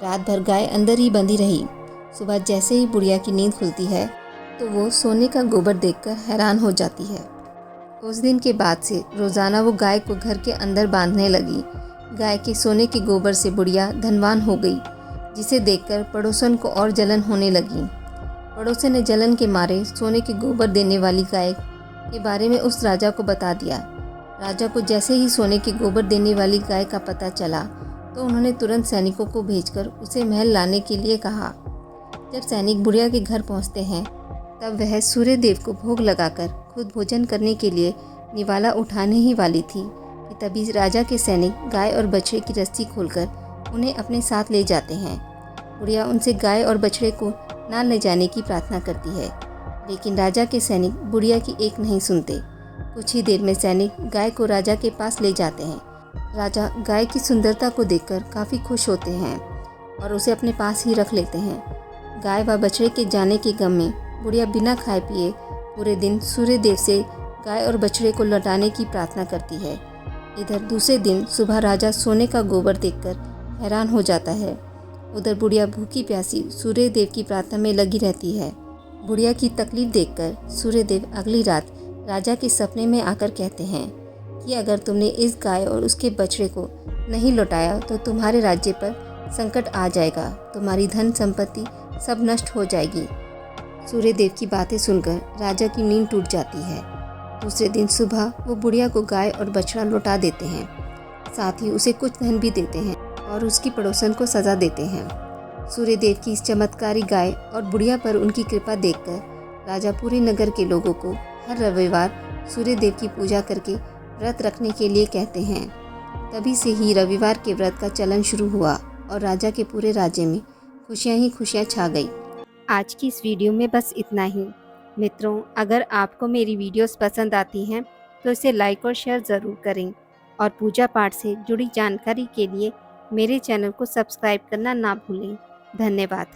B: रात भर गाय अंदर ही बंधी रही। सुबह जैसे ही बुढ़िया की नींद खुलती है तो वो सोने का गोबर देखकर हैरान हो जाती है। उस दिन के बाद से रोज़ाना वो गाय को घर के अंदर बांधने लगी। गाय के सोने के गोबर से बुढ़िया धनवान हो गई, जिसे देखकर पड़ोसन को और जलन होने लगी। पड़ोसन ने जलन के मारे सोने के गोबर देने वाली गाय के बारे में उस राजा को बता दिया। राजा को जैसे ही सोने के गोबर देने वाली गाय का पता चला तो उन्होंने तुरंत सैनिकों को भेजकर उसे महल लाने के लिए कहा। जब सैनिक बुढ़िया के घर पहुंचते हैं तब वह सूर्य देव को भोग लगाकर खुद भोजन करने के लिए निवाला उठाने ही वाली थी कि तभी राजा के सैनिक गाय और बछड़े की रस्सी खोलकर उन्हें अपने साथ ले जाते हैं। बुढ़िया उनसे गाय और बछड़े को ना ले जाने की प्रार्थना करती है, लेकिन राजा के सैनिक बुढ़िया की एक नहीं सुनते। कुछ ही देर में सैनिक गाय को राजा के पास ले जाते हैं। राजा गाय की सुंदरता को देखकर काफ़ी खुश होते हैं और उसे अपने पास ही रख लेते हैं। गाय व बछड़े के जाने के गम में बुढ़िया बिना खाए पिए पूरे दिन सूर्य देव से गाय और बछड़े को लौटाने की प्रार्थना करती है। इधर दूसरे दिन सुबह राजा सोने का गोबर देखकर हैरान हो जाता है। उधर बुढ़िया भूखी प्यासी सूर्य देव की प्रार्थना में लगी रहती है। बुढ़िया की तकलीफ देखकर सूर्य देव अगली रात राजा के सपने में आकर कहते हैं कि अगर तुमने इस गाय और उसके बछड़े को नहीं लौटाया तो तुम्हारे राज्य पर संकट आ जाएगा, तुम्हारी धन संपत्ति सब नष्ट हो जाएगी। सूर्य देव की बातें सुनकर राजा की नींद टूट जाती है। दूसरे दिन सुबह वो बुढ़िया को गाय और बछड़ा लौटा देते हैं, साथ ही उसे कुछ धन भी देते हैं और उसकी पड़ोसन को सज़ा देते हैं। सूर्य देव की इस चमत्कारी गाय और बुढ़िया पर उनकी कृपा देखकर राजा पूरे नगर के लोगों को हर रविवार सूर्य देव की पूजा करके व्रत रखने के लिए कहते हैं। तभी से ही रविवार के व्रत का चलन शुरू हुआ और राजा के पूरे राज्य में खुशियां ही खुशियां छा गई।
A: आज की इस वीडियो में बस इतना ही। मित्रों, अगर आपको मेरी वीडियोस पसंद आती हैं तो इसे लाइक और शेयर ज़रूर करें और पूजा पाठ से जुड़ी जानकारी के लिए मेरे चैनल को सब्सक्राइब करना ना भूलें। धन्यवाद।